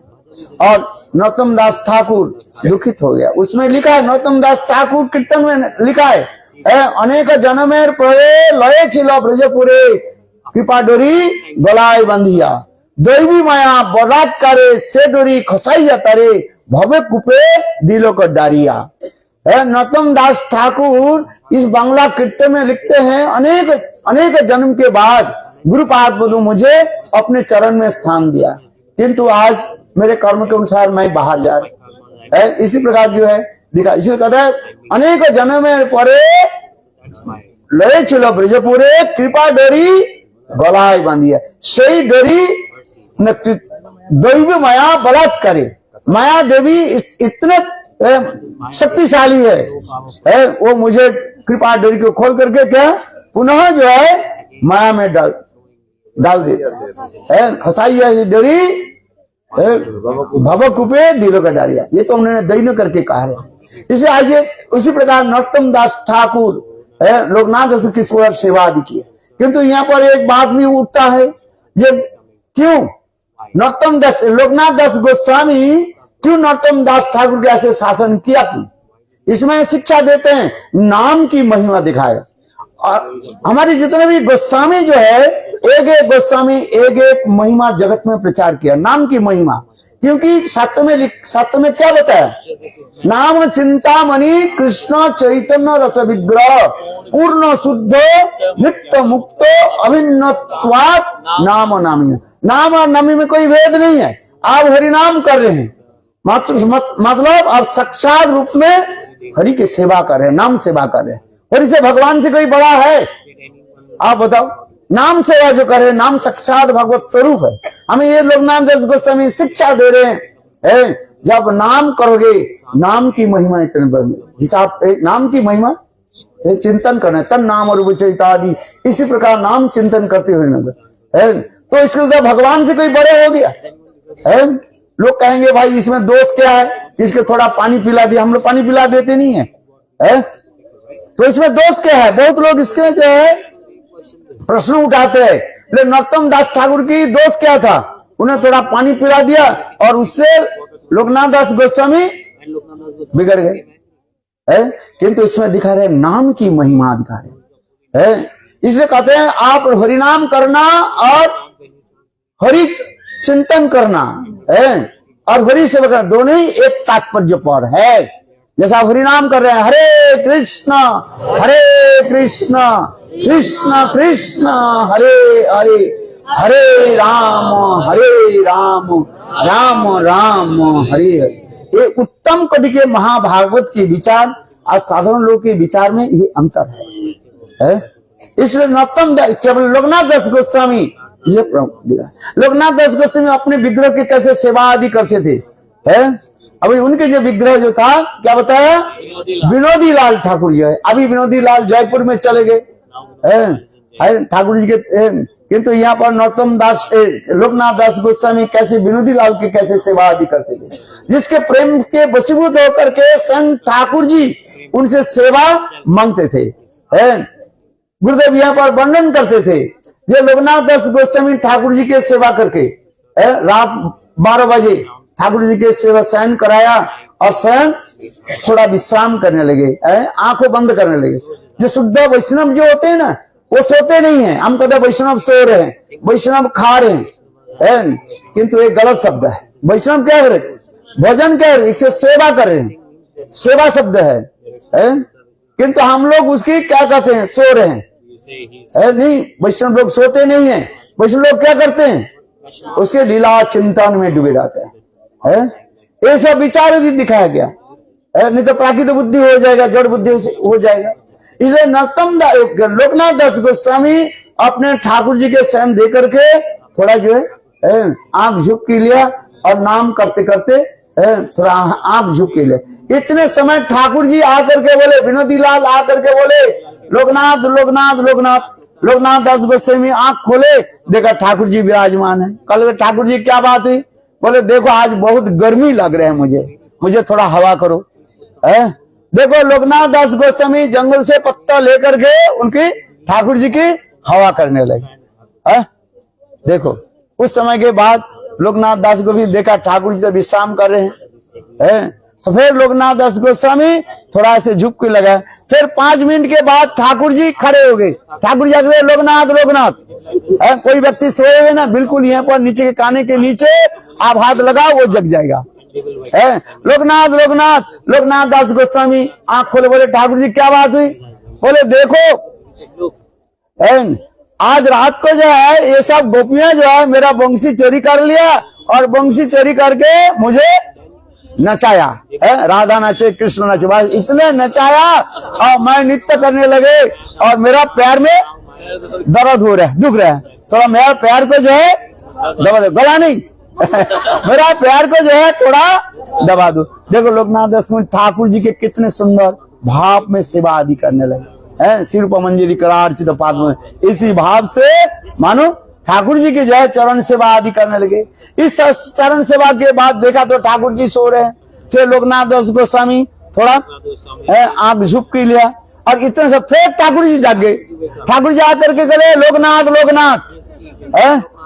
और नरोत्तम दास ठाकुर दुखित हो गया। उसमें लिखा है, नरोत्तम दास ठाकुर कीर्तन में लिखा है, अनेक जन्मेर परे लये छिल ब्रजपुरे कृपा डोरी गलाय बांधिया दैवी माया बलात्कारे से डोरी खसाइया तारे भवे कूपे दिलो को डारिया। नरोत्तम दास ठाकुर इस बांग्ला कृत्य में लिखते हैं, अनेक जन्म के बाद गुरुपाद बधु मुझे अपने चरण में स्थान दिया, किंतु आज मेरे कर्म के अनुसार मैं बाहर जा रहा है। इसी प्रकार जो है दिखा, इसलिए कहता है अनेक जन्म में परे लय छिलो ब्रजपुरे कृपा डोरी गलाय बांधिया। सही डोरी दैवी माया बलात्कारे, माया देवी इतने शक्तिशाली है वो मुझे कृपा डोरी को खोल करके क्या पुनः जो है माया में डाल दे खसाई है डोरी भवकूपे दिलो का डारिया। ये तो उन्होंने दैन्य करके कहा है। इसलिए आज उसी प्रकार नरोत्तम दास ठाकुर लोकनाथ दास की सेवा आदि की है, किंतु यहाँ पर एक बात भी उठता है, ये क्यों नरोत्तम दास लोकनाथ दास गोस्वामी क्यों नरोत्तम दास ठाकुर के ऐसे शासन किया? क्यों? इसमें शिक्षा देते हैं नाम की महिमा दिखाएगा। और हमारे जितने भी गोस्वामी जो है एक गोस्वामी एक महिमा जगत में प्रचार किया, नाम की महिमा। क्योंकि शास्त्र में क्या बताया? नाम चिंतामणि कृष्ण चैतन्य रस विग्रह पूर्ण शुद्ध नित्य मुक्त अभिन्नत्वात् नाम नामी। नाम और नामी में कोई भेद नहीं है। आप हरिनाम कर रहे हैं मतलब आप साक्षात रूप में हरि की सेवा कर रहे हैं, नाम सेवा कर रहे हैं। हरि से भगवान से कोई बड़ा है? आप बताओ। नाम सेवा जो करे, नाम साक्षात भगवत स्वरूप है। हमें ये लोकनाथ दास गोस्वामी शिक्षा दे रहे हैं, जब नाम करोगे नाम की महिमा इतने हिसाब नाम की महिमा चिंतन करना, तन नाम और आदि इसी प्रकार नाम चिंतन करते हुए तो इसके लिए भगवान से कोई बड़े हो गया है। लोग कहेंगे भाई इसमें दोष क्या है, इसके थोड़ा पानी पिला दिया, हम लोग पानी पिला देते नहीं है, तो इसमें दोष क्या है? बहुत लोग इसके जो है प्रश्न उठाते हैं। लेकिन नरोत्तम दास ठाकुर की दोष क्या था? उन्हें थोड़ा पानी पिला दिया और उससे लोकनाथ दास गोस्वामी बिगड़ गए। किंतु इसमें दिखा रहे नाम की महिमा दिखा रहे हैं। इसलिए कहते हैं आप हरिनाम करना और हरि चिंतन करना और हरि सेवा करना दोनों ही एक तात्पर्य पर है। जैसा हरिनाम कर रहे हैं हरे कृष्ण कृष्ण कृष्ण हरे हरे हरे राम राम राम हरे हरे। ये उत्तम कवि के महाभागवत के विचार और साधारण लोग के विचार में ये अंतर है। इसलिए नरोत्तम केवल लोकनाथ दास गोस्वामी ये लोकनाथ दास गोस्वामी अपने विग्रह की कैसे सेवा आदि करते थे। अभी उनके जो विग्रह जो था क्या बताया? विनोदी लाल ठाकुर जी है। अभी विनोदी लाल जयपुर में चले गए ठाकुर जी के, किंतु यहाँ पर नरोत्तम दास लोकनाथ दास गोस्वामी कैसे विनोदी लाल के कैसे सेवा आदि करते थे, जिसके प्रेम के वशीभूत होकर के संत ठाकुर जी उनसे सेवा मांगते थे। गुरुदेव यहाँ पर वर्णन करते थे जो लोकनाथ दास गोस्वामी ठाकुर जी के सेवा करके रात 12 बजे ठाकुर जी के सेवा शयन कराया और स्वयं थोड़ा विश्राम करने लगे, आंखों बंद करने लगे। जो शुद्ध वैष्णव जो होते हैं ना वो सोते नहीं है। हम कहते वैष्णव सो रहे हैं, वैष्णव खा रहे हैं, किंतु एक गलत शब्द है। वैष्णव क्या करे? भोजन क्या है? इससे सेवा कर रहे हैं, सेवा शब्द है। किंतु हम लोग उसकी क्या कहते हैं? सो रहे हैं। नहीं, वैष्णव लोग सोते नहीं है। वैष्णव लोग क्या करते हैं? उसके लीला चिंतन में डूबे रहते हैं। ये सब विचार भी दिखाया गया, नहीं तो प्राकृतिक बुद्धि हो जाएगा, जड़ बुद्धि हो जाएगा। इसलिए नरोत्तम लोकनाथ दास गोस्वामी अपने ठाकुर जी के शयन दे करके थोड़ा जो है आंख झुक के लिया और नाम करते करते थोड़ा आंख झुक के लिए। इतने समय ठाकुर जी आकर के बोले, विनोदी लाल आकर के बोले लोकनाथ लोकनाथ लोकनाथ। लोकनाथ दास गोस्वामी आंख खोले, देखा ठाकुर जी विराजमान है। कल ठाकुर जी क्या बात हुई? बोले देखो आज बहुत गर्मी लग रहा है, मुझे थोड़ा हवा करो। देखो लोकनाथ दास गोस्वामी जंगल से पत्ता लेकर के उनकी ठाकुर जी की हवा करने लगे। देखो उस समय के बाद लोकनाथ दास को भी देखा ठाकुर जी तो विश्राम कर रहे हैं, तो फिर लोकनाथ दास गोस्वामी थोड़ा ऐसे झुक के लगा। फिर 5 मिनट के बाद ठाकुर जी खड़े हो गए। ठाकुर जी आगे लोकनाथ लोकनाथ, कोई व्यक्ति सोए हुए ना, बिल्कुल यहाँ पर नीचे के काने के नीचे आप हाथ लगाओ वो जग जाएगा। लोकनाथ लोकनाथ, लोकनाथ दास गोस्वामी आंख खोले, बोले ठाकुर जी क्या बात हुई? बोले देखो आज रात को जो है ये सब गोपियां जो है मेरा बंसी चोरी कर लिया और बंसी चोरी करके मुझे नचाया है। राधा नाचे कृष्ण नाचे, बस इसने नचाया और मैं नृत्य करने लगे और मेरा पैर में दर्द हो रहा है, दुख रहा है। थोड़ा मेरा पैर को जो है दबा दो, गला नहीं मेरा पैर को जो है थोड़ा दबा दो। देखो लोकनाथ दास ठाकुर जी के कितने सुंदर भाव में सेवा आदि करने लगे हैं। सिर पर मंजरी करार्चित पाद, इसी भाव से मानो ठाकुर जी की जो है चरण सेवा आदि करने लगे। इस चरण सेवा के बाद देखा तो ठाकुर जी सो रहे हैं। फिर लोकनाथ दास गोस्वामी थोड़ा आंख झुक के लिया और इतने से फिर ठाकुर जी जाग गए। ठाकुर जी आकर के गए लोकनाथ लोकनाथ।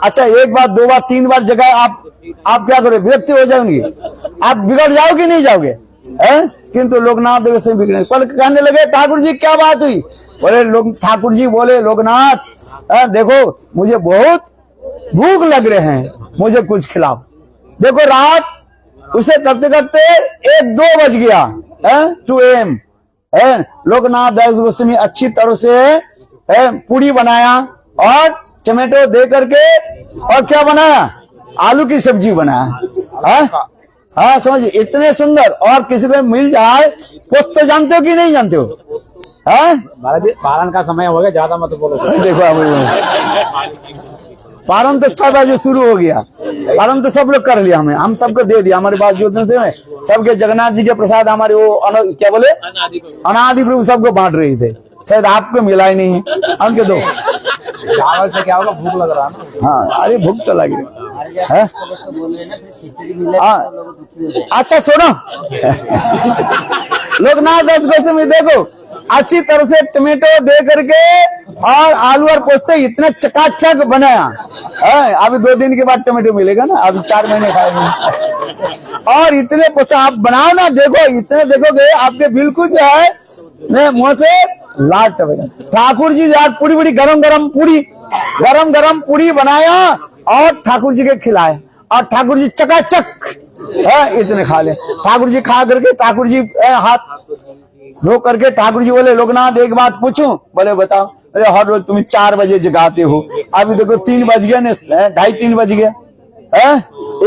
अच्छा, 1 बार 2 बार 3 बार जगह आप क्या करोगे? विरक्ति हो जाएंगे, आप बिगड़ जाओगे नहीं जाओगे? किंतु लोकनाथ देव से बिगड़े, कल कहने लगे ठाकुर जी क्या बात हुई? बोले लोग, ठाकुर जी बोले लोकनाथ देखो मुझे बहुत भूख लग रहे हैं, मुझे कुछ खिलाओ। देखो रात उसे करते करते 1-2 बज गया 2 AM। लोकनाथ दास गोस्वामी अच्छी तरह से पूड़ी बनाया और टमाटो दे करके और क्या बनाया? आलू की सब्जी बनाया। हाँ समझिए, इतने सुंदर। और किसी को मिल जाए कुछ तो जानते हो कि नहीं जानते हो? पालन का समय हो गया, ज्यादा मत बोलो। देखो पारण तो 6 बजे शुरू हो गया। पारण तो सब लोग कर लिया, हम सबको दे दिया। हमारे पास जो थे सबके जगन्नाथ जी के प्रसाद हमारे वो क्या बोले अनादि प्रभु सबको बांट रहे थे। शायद आपको मिला ही नहीं है, हमके दो। चावल से क्या होगा? भूख लग रहा है ना। हाँ अरे भूख तो लगी है। अच्छा सुनो लोकनाथ दास गोस्वामी देखो अच्छी तरह से टमाटो दे करके और आलू और पोस्ते इतना चकाचक बनाया। अभी 2 दिन के बाद टमाटो मिलेगा ना, अभी 4 महीने खाएंगे। और इतने पोस्ते आप बनाओ ना, देखो इतने देखोगे आपके बिल्कुल जो है मुंह से लाल टमेगा। ठाकुर जी आज पूरी बड़ी गरम गरम पूरी बनाया और ठाकुर जी के खिलाया और ठाकुर जी चकाचक इतने खा ले। ठाकुर जी खा करके ठाकुर जी हाथ धो करके ठाकुर जी बोले लोकनाथ एक बात पूछूं? बोले बताओ। अरे हर रोज तुम 4 बजे जगाते हो, अभी देखो 3 बज गया ना, 2:30-3 बज गया।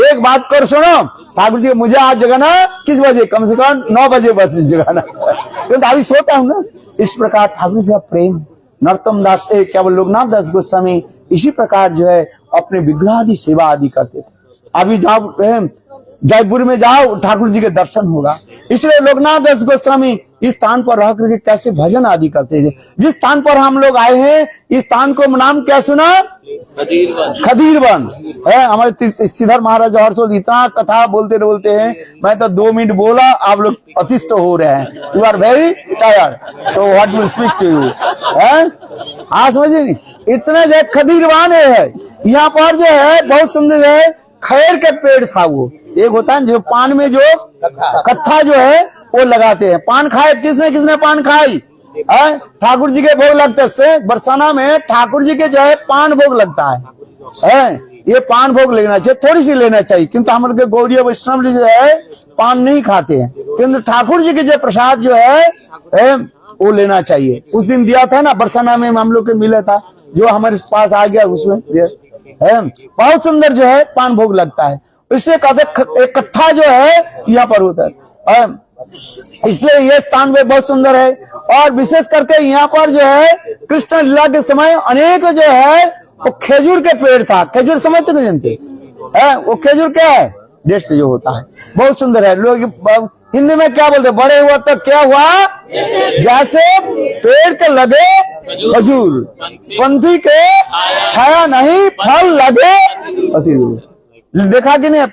एक बात कर सुनो ठाकुर जी, मुझे आज जगाना किस बजे? कम से कम 9 बजे बस जगाना, क्योंकि अभी सोता हूँ ना। इस प्रकार ठाकुर जी का प्रेम नरोत्तम दास क्या बोले लोकनाथ दास गोस्वामी इसी प्रकार जो है अपने विग्रह आदि सेवा आदि करते थे। अभी जाओ जयपुर में जाओ ठाकुर जी के दर्शन होगा। इसलिए लोकनाथ दास गोस्वामी इस स्थान पर रह करके कैसे भजन आदि करते थे। जिस स्थान पर हम लोग आए हैं इस स्थान को नाम क्या सुना? खदीरवन है। हमारे श्रीधर महाराज हर्षोद इतना कथा बोलते हैं, मैं तो 2 मिनट बोला, आप लोग अतिष्ठ हो रहे हैं। You are very tired, so what will speak to you? हाँ समझिए नहीं, इतना जो खदीरवन है यहाँ पर जो है बहुत सुंदर है। खैर के पेड़ था, वो एक होता है जो पान में जो कत्था जो है वो लगाते हैं। पान खाए किसने पान खाई? ठाकुर जी के भोग लगते से बरसाना में ठाकुर जी के जो है पान भोग लगता है। ये पान भोग लेना चाहिए, थोड़ी सी लेना चाहिए, किंतु हमारे गौड़ीय वैष्णव जो है पान नहीं खाते हैं, किंतु ठाकुर जी के जो प्रसाद जो है वो लेना चाहिए। उस दिन दिया था ना बरसाना में हम लोग के मिला था, जो हमारे पास आ गया उसमें बहुत सुंदर जो है पान भोग लगता है। इससे कहते एक कत्था जो है यहाँ पर होता है, इसलिए ये स्थान भी बहुत सुंदर है। और विशेष करके यहाँ पर जो है कृष्ण लीला के समय अनेक जो है वो खेजूर के पेड़ था। खेजूर समझते नहीं जानते वो खेजूर क्या है? डेट से जो होता है बहुत सुंदर है। लोग हिंदी में क्या बोलते? बड़े हुआ तो क्या हुआ? जैसे पेड़ के लगे खजूर, पंथी के छाया नहीं फल लगे अति दूर। देखा कि नहीं?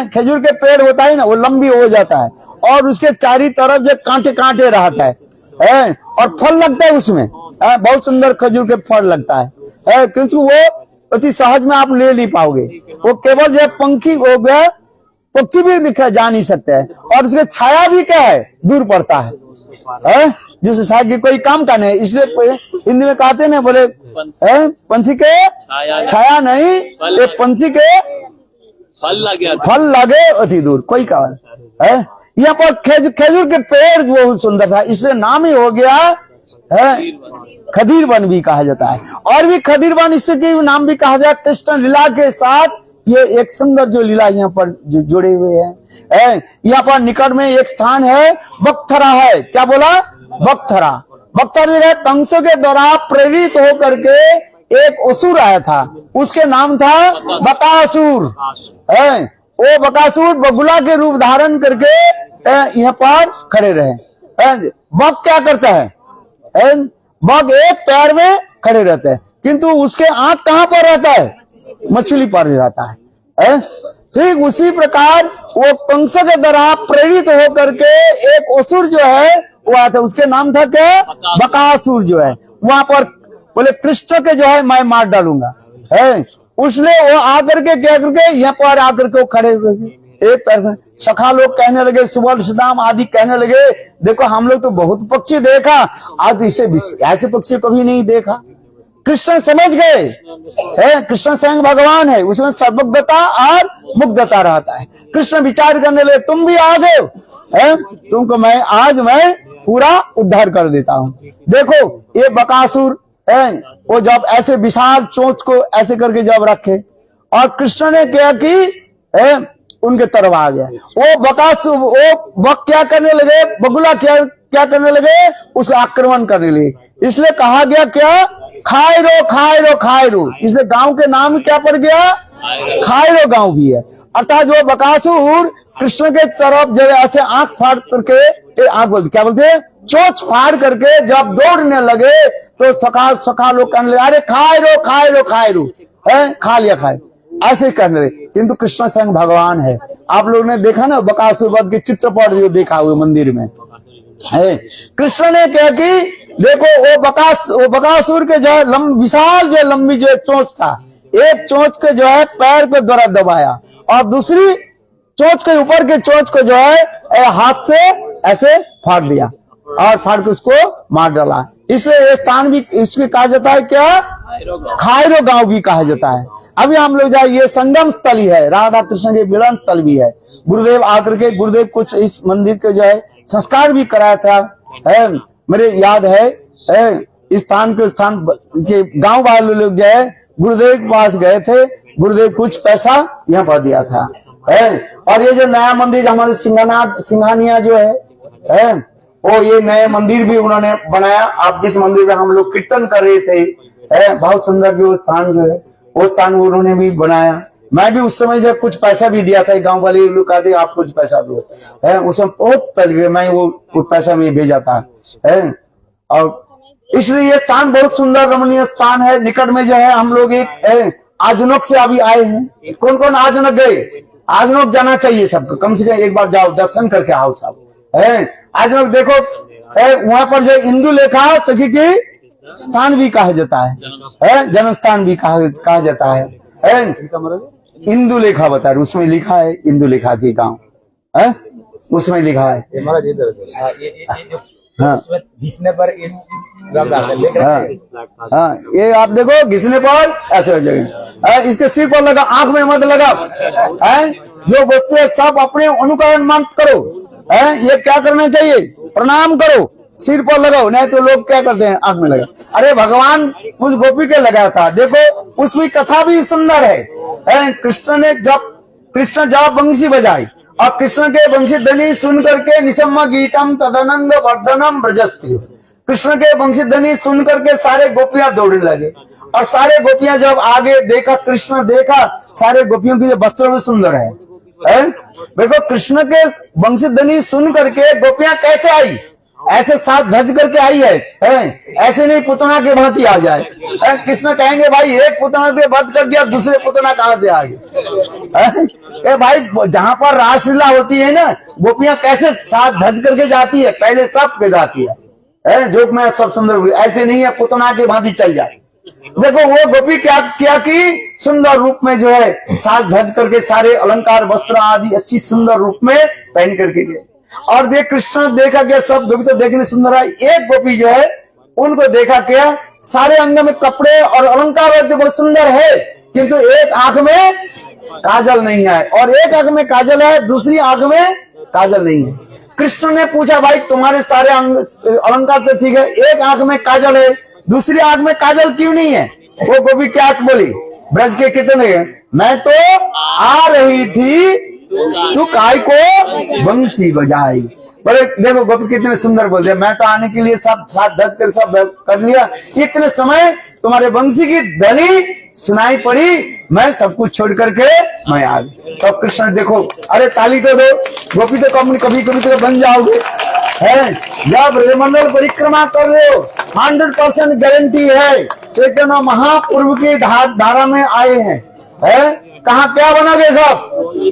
खजूर के पेड़ होता है ना, वो लंबी हो जाता है और उसके चारी तरफ जो कांटे कांटे रहता है और फल लगता है उसमें, बहुत सुंदर खजूर के फल लगता है, क्योंकि वो अति सहज में आप ले नहीं पाओगे। वो केवल जो पंखी हो गया पक्षी भी दिखा जा नहीं सकते हैं, और उसके छाया भी क्या है, दूर पड़ता है। जिससे शायद कि कोई काम का नहीं, इसलिए हिंदी में कहते ना, बोले पंछी के छाया नहीं, ये पंछी के फल लगे अति दूर, कोई कारण है। यहाँ पर खजूर के पेड़ बहुत सुंदर था, इसलिए नाम ही हो गया है खदीर वन भी कहा जाता है। और भी खदीर वन इसके नाम भी कहा जाए, कृष्ण लीला के साथ ये एक सुंदर जो लीला यहाँ पर जो जुड़े हुए हैं। यहाँ पर निकट में एक स्थान है, बकथरा है। क्या बोला? बकथरा। बकथरा जो है, कंस के द्वारा प्रेरित होकर के एक असुर आया था, उसके नाम था बकासुर। वो बकासुर बगुला के रूप धारण करके यहाँ पर खड़े रहे। बक क्या करता है? बग एक पैर में खड़े रहते हैं, किंतु उसके आंख कहाँ पर रहता है? मछली पर रहता है। ठीक उसी प्रकार वो कंस के द्वारा प्रेरित होकर के एक असुर जो है वो आया था, उसके नाम था क्या? बकासुर जो है। वहां पर बोले कृष्ण के जो है मैं मार डालूंगा, है उसने वो आकर के क्या करके यहाँ पर आकर के खड़े हुए एक पैर में। सखा लोग कहने लगे, सुबल सुदाम आदि कहने लगे, देखो हम लोग तो बहुत पक्षी देखा, आज इसे ऐसे पक्षी कभी नहीं देखा। कृष्ण समझ गए, कृष्ण स्वयं भगवान है, उसमें सर्वज्ञता और मुग्धता रहता है। कृष्ण विचार करने लगे, तुम भी आ गए, तुमको मैं पूरा उद्धार कर देता हूँ। देखो ये बकासुर है, वो जब ऐसे विशाल चोंच को ऐसे करके जब रखे, और कृष्ण ने क्या की, उनके तरफ आ गया। वो बकासुर, वो बक क्या करने लगे, बगुला क्या करने लगे, उसका आक्रमण करने लगे। इसलिए कहा गया क्या? खायरो खायरो खायरो। इसलिए गांव के नाम क्या पड़ गया? खायरो गांव भी है। अर्थात जो बकासुर कृष्ण के तरफ जब ऐसे आंख फाड़ करके, आंख बोलते क्या बोलते हैं, चोंच फाड़ करके जब दौड़ने लगे, तो सखा लोग कहने लगे, अरे खायरो खायरो खायरो, खा लिया खाए, ऐसे करने लगे। किंतु कृष्ण स्वयं भगवान है। आप लोग ने देखा ना बकासुर वध के चित्रपट जो देखा हुए मंदिर में है, कृष्ण ने क्या की, देखो वो बकासुर के जो है विशाल जो लंबी जो चोंच था, एक चोंच के जो है पैर के द्वारा दबाया, और दूसरी चोंच के ऊपर के चोंच को जो है हाथ से ऐसे फाड़ दिया, और फाड़ के उसको मार डाला। इसलिए ये स्थान भी इसके कहा जाता है क्या? खायरो गांव भी कहा जाता है। अभी हम लोग जाए, ये संगम स्थल ही है, राधा कृष्ण के मिलन स्थल भी है। गुरुदेव आकर के गुरुदेव कुछ इस मंदिर के जो है संस्कार भी कराया था, मेरे याद है। इस स्थान के गांव वाले लोग जो है गुरुदेव के पास गए थे, गुरुदेव कुछ पैसा यहाँ पर दिया था। और ये जो नया मंदिर हमारे सिंघानिया जो है, वो ये नए मंदिर भी उन्होंने बनाया। आप जिस मंदिर में हम लोग कीर्तन कर रहे थे, बहुत सुंदर जो स्थान जो है, वो स्थान उन्होंने भी बनाया। मैं भी उस समय से कुछ पैसा भी दिया था, गांव वाले लोग कहते आप कुछ पैसा दो, उसमें बहुत पहले मैं वो कुछ पैसा में भेजा था। और इसलिए ये स्थान बहुत सुंदर रमणीय स्थान है। निकट में जो है हम लोग एक आजुनक से अभी आए हैं। कौन कौन आजुनक गए? आजुनक जाना चाहिए सबको, कम से कम एक बार जाओ, दर्शन करके आओ सब। आजुनक देखो, वहां पर जो इंदु लेखा सखी की स्थान भी कहा जाता है, जन्म स्थान भी कहा जाता है। इंदु लेखा बता रहे, उसमें लिखा है इंदु लेखा की गांव, उसमें लिखा है। हाँ घिसने पर हाँ, ये आप देखो घिसने पर ऐसे हो जाएगा, इसके सिर पर लगा, आंख में मत लगा। जो वस्तु है सब अपने अनुकरण मत करो। ये क्या करना चाहिए? प्रणाम करो, सिर पर लगाओ, नहीं तो लोग क्या करते हैं आंख में लगा। अरे भगवान उस गोपी के लगाया था, देखो उसकी कथा भी सुंदर है। कृष्ण जब बंसी बजाई, और कृष्ण के बंसी ध्वनि सुन करके निसम्म गीतम तदनंद वर्धनम ब्रजस्ती, कृष्ण के बंसी ध्वनि सुन करके सारे गोपियां दौड़ने लगे, और सारे गोपियां जब आगे देखा, कृष्ण देखा, सारे गोपियों की वस्त्र भी सुंदर है। देखो कृष्ण के बंसी ध्वनि सुन करके गोपियां कैसे आई? ऐसे साथ धज करके आई है, ऐसे नहीं पुतना के भांति आ जाए। कृष्ण कहेंगे भाई एक पुतना से वध कर दिया, दूसरे पुतना कहाँ से आ गए? भाई जहाँ पर रासलीला होती है ना, गोपियां कैसे साथ धज करके जाती है, पहले सब के जाती है, जो मैं सब सुंदर, ऐसे नहीं है पुतना के भांति चल जाए। देखो वो गोपी क्या क्या की सुंदर रूप में जो है साज धज करके सारे अलंकार वस्त्र आदि अच्छी सुंदर रूप में पहन करके गए। और देख कृष्ण देखा गया, सब गोपी तो देखने सुंदर है। एक गोपी जो है उनको देखा क्या सारे अंग में कपड़े और अलंकार बहुत सुंदर है, किंतु एक आंख में काजल नहीं है, और एक आंख में काजल है, दूसरी आंख में काजल नहीं है। कृष्ण ने पूछा भाई तुम्हारे सारे अंग अलंकार तो ठीक है, एक आंख में काजल है, दूसरी आंख में काजल क्यों नहीं है? वो गोपी क्या बोली, ब्रज के कीर्तन है, मैं तो आ रही थी तू काय को बंसी बजाई। बड़े देखो गोपी कितने सुंदर बोलते हैं, मैं तो आने के लिए सब साथ धज कर सब कर लिया, इतने समय तुम्हारे बंसी की ध्वनि सुनाई पड़ी, मैं सब कुछ छोड़ करके मैं आ गई। तो कृष्ण देखो, अरे ताली तो दो, गोपी तो कभी कभी तो बन जाओगे है। जब ब्रजमंडल परिक्रमा कर रहे हो 100% गारंटी है चैतन्य महाप्रभु की धारा में आए हैं, है कहा क्या बनोगे, सब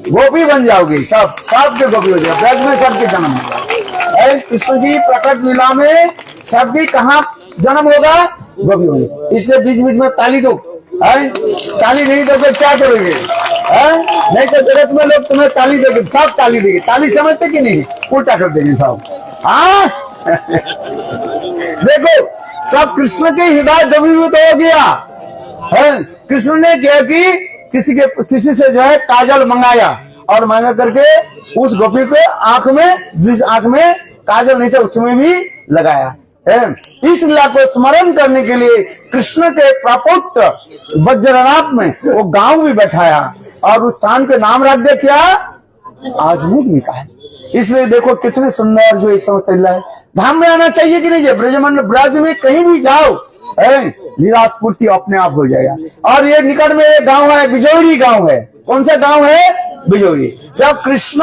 गोपी बन जाओगे, सब सबके गोपी हो जाए, ब्रज में सबके जन्म होगा। कृष्ण जी प्रकट लीला में सबकी कहाँ जन्म होगा, गोपी होंगे। इसलिए बीच बीच में ताली दो, ताली नहीं दोगे क्या करोगे, नहीं तो जगत में लोग तुम्हें ताली देंगे, सब ताली देंगे, ताली समझते कि नहीं, उल्टा कर देंगे सब। हाँ देखो सब कृष्ण के हृदय द्रवीभूत हो गया है। कृष्ण ने क्या कि किसी से जो है काजल मंगाया, और मंगा करके उस गोपी को आंख में, जिस आंख में काजल नहीं था उसमें भी लगाया है। इस लीला को स्मरण करने के लिए कृष्ण के प्रपुत्र वज्रनाभ में वो गांव भी बैठाया, और उस स्थान के नाम रख दे क्या, आजमुख निकाय। इसलिए देखो कितने सुंदर जो इस समस्त लीला है। धाम में आना चाहिए कि नहीं, ब्रजमंडल ब्रज में कहीं भी जाओ लीला स्फूर्ति अपने आप हो जाएगा। और ये निकट में एक गांव है, बिजौरी गांव है। कौन सा गांव है, बिजौरी। जब कृष्ण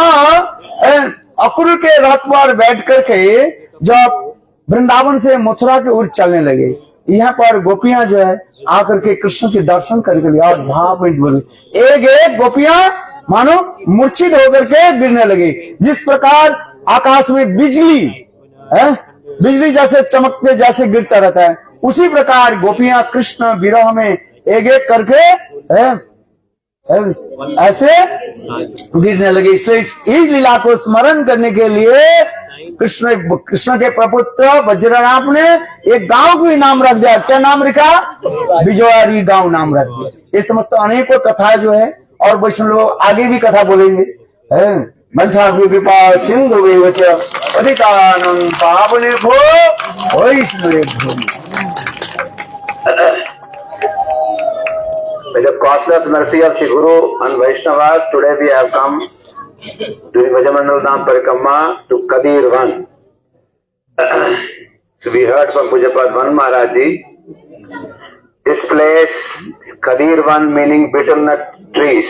अक्रूर के रथ पर बैठ करके जब वृंदावन से मथुरा की ओर चलने लगे, यहाँ पर गोपियां जो है आकर के कृष्ण के दर्शन करके लिए और भाव बोले, एक एक गोपियां मानो मूर्छित होकर के गिरने लगी। जिस प्रकार आकाश में बिजली जैसे चमकते जैसे गिरता रहता है, उसी प्रकार गोपियां कृष्ण विरह में एक एक करके ऐसे गिरने लगे। इसलिए इस लीला को स्मरण करने के लिए कृष्ण के प्रपुत्र वज्रनाभ ने एक गांव को ही नाम रख दिया। क्या नाम रखा, बिजौरी गांव नाम रख दिया। ये समस्त अनेकों कथा जो है, और वैष्णव लोग आगे भी कथा बोलेंगे। मंसा कृपा सिंधु पतितानं पावनेभ्यो वैष्णवेभ्यो। By the causeless mercy of Shri Guru and Vaishnavas, today we have come during Brajamandal Dham Parikrama to Kadir Van. So we heard from Pujapad Van Maharaj Ji. This place, Kadir Van, meaning betel nut trees,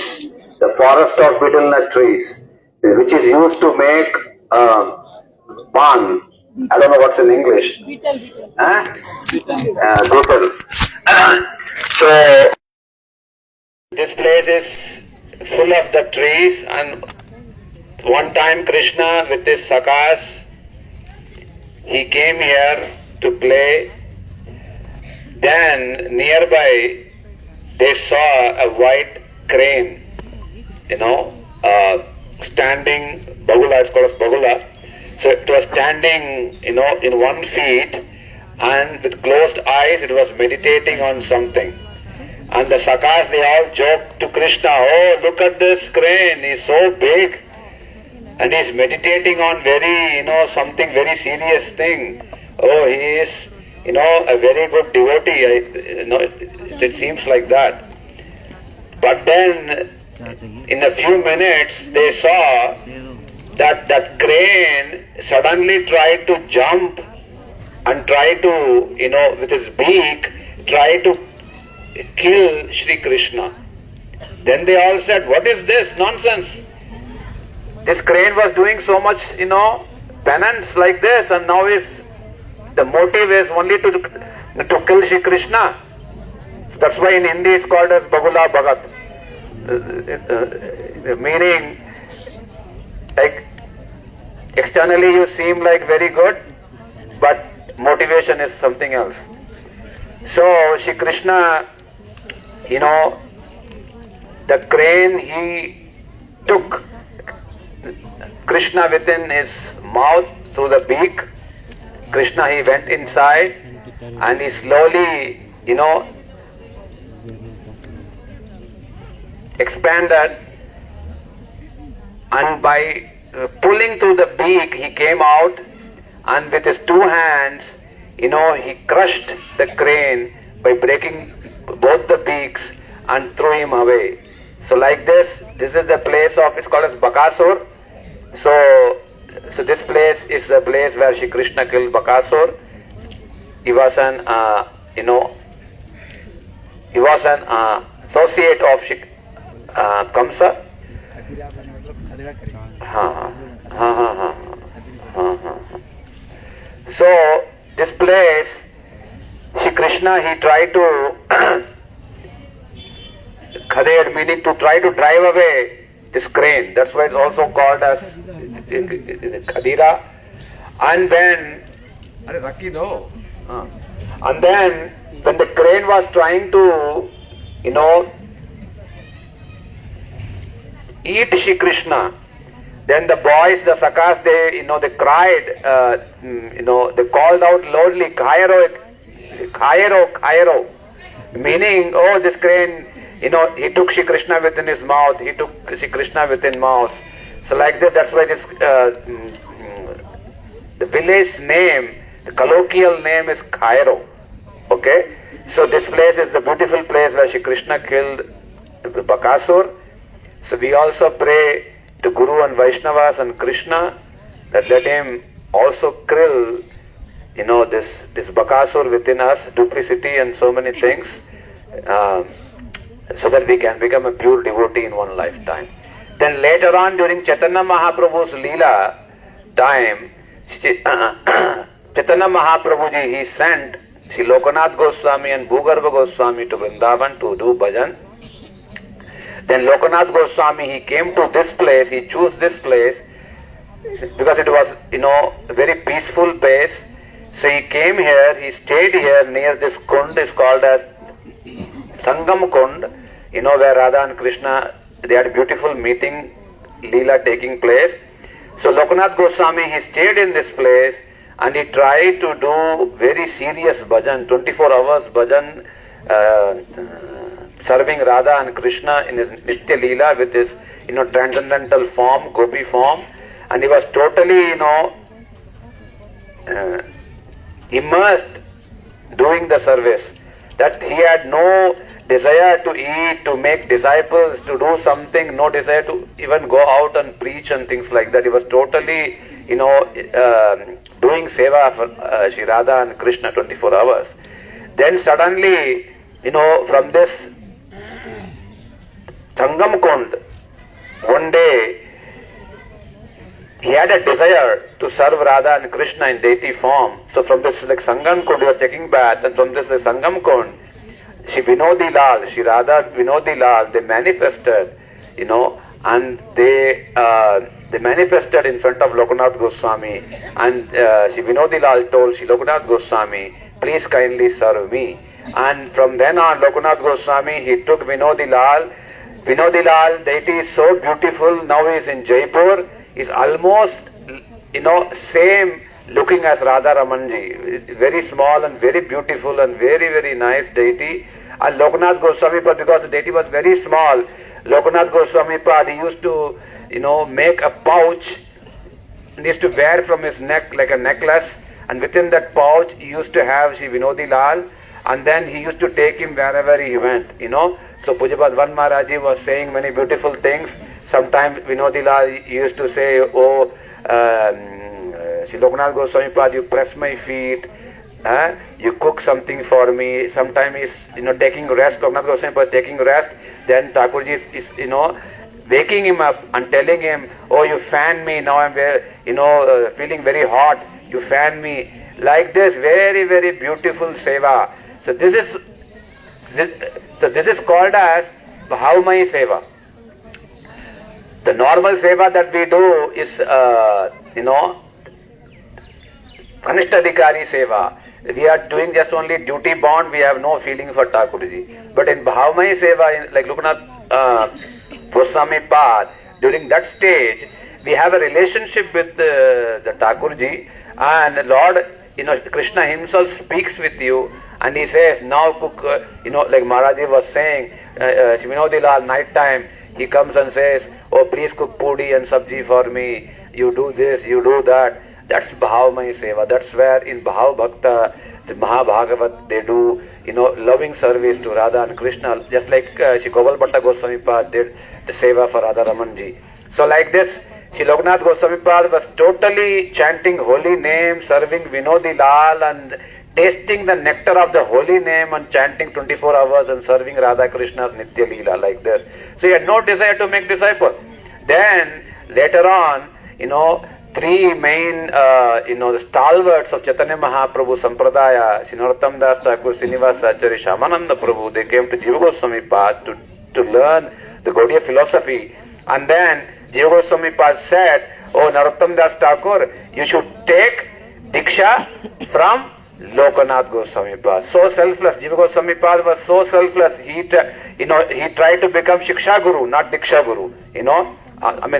the forest of betel nut trees, which is used to make pan. I don't know what's in English. Betel. So this place is full of the trees, and one time Krishna with his sakas, he came here to play. Then nearby they saw a white crane, standing, bagula, it's called as bagula. So it was standing, in 1 feet, and with closed eyes it was meditating on something. And the sakas, they all joked to Krishna, oh, look at this crane, he's so big, and he's meditating on very, something very serious thing. Oh, he is, a very good devotee, it seems like that. But then, in a few minutes, they saw that that crane suddenly tried to jump and try to, with his beak, try to kill Shri Krishna. Then they all said, what is this nonsense? This crane was doing so much, penance like this, and now the motive is only to kill Shri Krishna. So that's why in Hindi it's called as Bagula Bhagat. Meaning, like, externally you seem like very good, but motivation is something else. So Shri Krishna, the crane, he took Krishna within his mouth through the beak. Krishna, he went inside and he slowly, expanded, and by pulling through the beak he came out, and with his two hands, he crushed the crane by breaking both the beaks and threw him away. So like this is the place of, it's called as Bakasur. So this place is the place where Shri Krishna killed Bakasur. He was an associate of Kamsa. So this place, Shri Krishna, he tried to Khader, meaning to try to drive away this crane. That's why it's also called as Khadira. And then, and then when the crane was trying to, eat Shri Krishna, then the boys, the Sakas, they cried, they called out loudly, Khairo, Khairo, Khairo, meaning, oh, this crane, he took Shri Krishna within his mouth, he took Shri Krishna within mouth. So like this, that's why this, the village name, the colloquial name is Khairo. Okay? So this place is the beautiful place where Shri Krishna killed Bakasur. So we also pray to Guru and Vaishnavas and Krishna that let him also kill, this Bakasur within us, duplicity and so many things, so that we can become a pure devotee in one lifetime. Then later on during Chaitanya Mahaprabhu's Leela time, Chaitanya Mahaprabhuji, he sent Sri Lokanath Goswami and Bhugarbha Goswami to Vrindavan to do bhajan. Then Lokanath Goswami, he came to this place, he chose this place because it was, a very peaceful place. So he came here, he stayed here near this kund, is called as Sangam Kund, where Radha and Krishna, they had a beautiful meeting, Leela taking place. So Lokanath Goswami, he stayed in this place and he tried to do very serious bhajan, 24 hours bhajan, serving Radha and Krishna in his Nitya Leela with his, transcendental form, gopi form. And he was totally, immersed doing the service. That he had no desire to eat, to make disciples, to do something, no desire to even go out and preach and things like that. He was totally, doing seva for Shri Radha and Krishna 24 hours. Then suddenly, from this Sangam Kund, one day, he had a desire to serve Radha and Krishna in deity form. So from this Sangam Kund, he was taking bath, and from this Sangam Kund, Shri Vinodi Lal, Shri Radha Vinodi Lal, they manifested, and they manifested in front of Lokanath Goswami, and Shri Vinodi Lal told Shri Lokanath Goswami, please kindly serve me. And from then on, Lokanath Goswami, he took Vinodi Lal. Vinodi Lal, deity is so beautiful, now he is in Jaipur, is almost, same looking as Radha Ramanji. Very small and very beautiful and very, very nice deity. And Lokanath Goswami, but because the deity was very small, Lokanath Goswami Pad, he used to, make a pouch and he used to wear from his neck like a necklace, and within that pouch he used to have Shri Vinodi Lal, and then he used to take him wherever he went, So Pujapad Van Maharaji was saying many beautiful things. Sometimes Vinodi Lal used to say, oh, Shri Lokanath Goswami Pad, you press my feet, you cook something for me. Sometimes he's, taking rest, Lokanath Goswami Pad taking rest, then Thakurji is, waking him up and telling him, oh, you fan me, now I'm feeling very hot, you fan me. Like this, very, very beautiful seva. So this is called as Bhavmai seva. The normal seva that we do is, Kanishtadhikari seva, we are doing just only duty bond, we have no feeling for Thakurji. But in Bhavamai Seva, like Lokanath Goswami Pad, during that stage, we have a relationship with the Thakurji, and Lord, Krishna himself speaks with you, and he says, now cook, like Maharaji was saying, Vinodilal, night time, he comes and says, oh, please cook pudi and sabji for me, you do this, you do that. That's Bhavamai Seva. That's where in Bhav Bhakta, the Mahabhagavat, they do, loving service to Radha and Krishna, just like Shri Gopal Bhatta Goswami Pad did the Seva for Radha Ramanji. So like this, Shri Lokanath Goswami Pad was totally chanting holy name, serving Vinodi Lal and tasting the nectar of the holy name and chanting 24 hours and serving Radha Krishna's Nitya Leela like this. So he had no desire to make disciple. Then later on, three main, the stalwarts of Chaitanya Mahaprabhu Sampradaya, Shri Narottam Das Thakur, Srinivas Acharya, Shyamananda Prabhu, they came to Jiva Goswami Pad to learn the Gaudiya philosophy. And then Jiva Goswami Pad said, oh Narottam Das Thakur, you should take Diksha from Lokanath Goswami Pad. So selfless. Jiva Goswami Pad was so selfless. He tried to become Shiksha Guru, not Diksha Guru.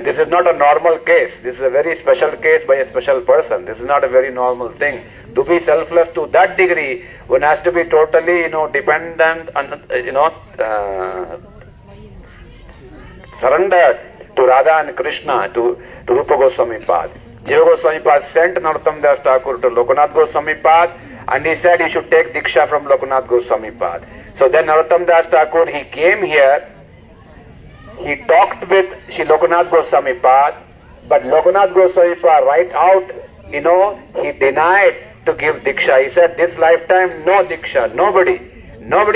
This is not a normal case. This is a very special case by a special person. This is not a very normal thing. To be selfless to that degree, one has to be totally, dependent and, surrendered to Radha and Krishna, to Rupa Goswami Pad. Jiva Goswami Pad sent Narottam Das Thakur to Lokanath Goswami Pad, and he said he should take Diksha from Lokanath Goswami Pad. So then Narottam Das Thakur, he came here, he talked with Shri Lokanath Goswami Pad, but Lokanath Goswami Pad right out, he denied to give Diksha. He said, this lifetime, no Diksha, nobody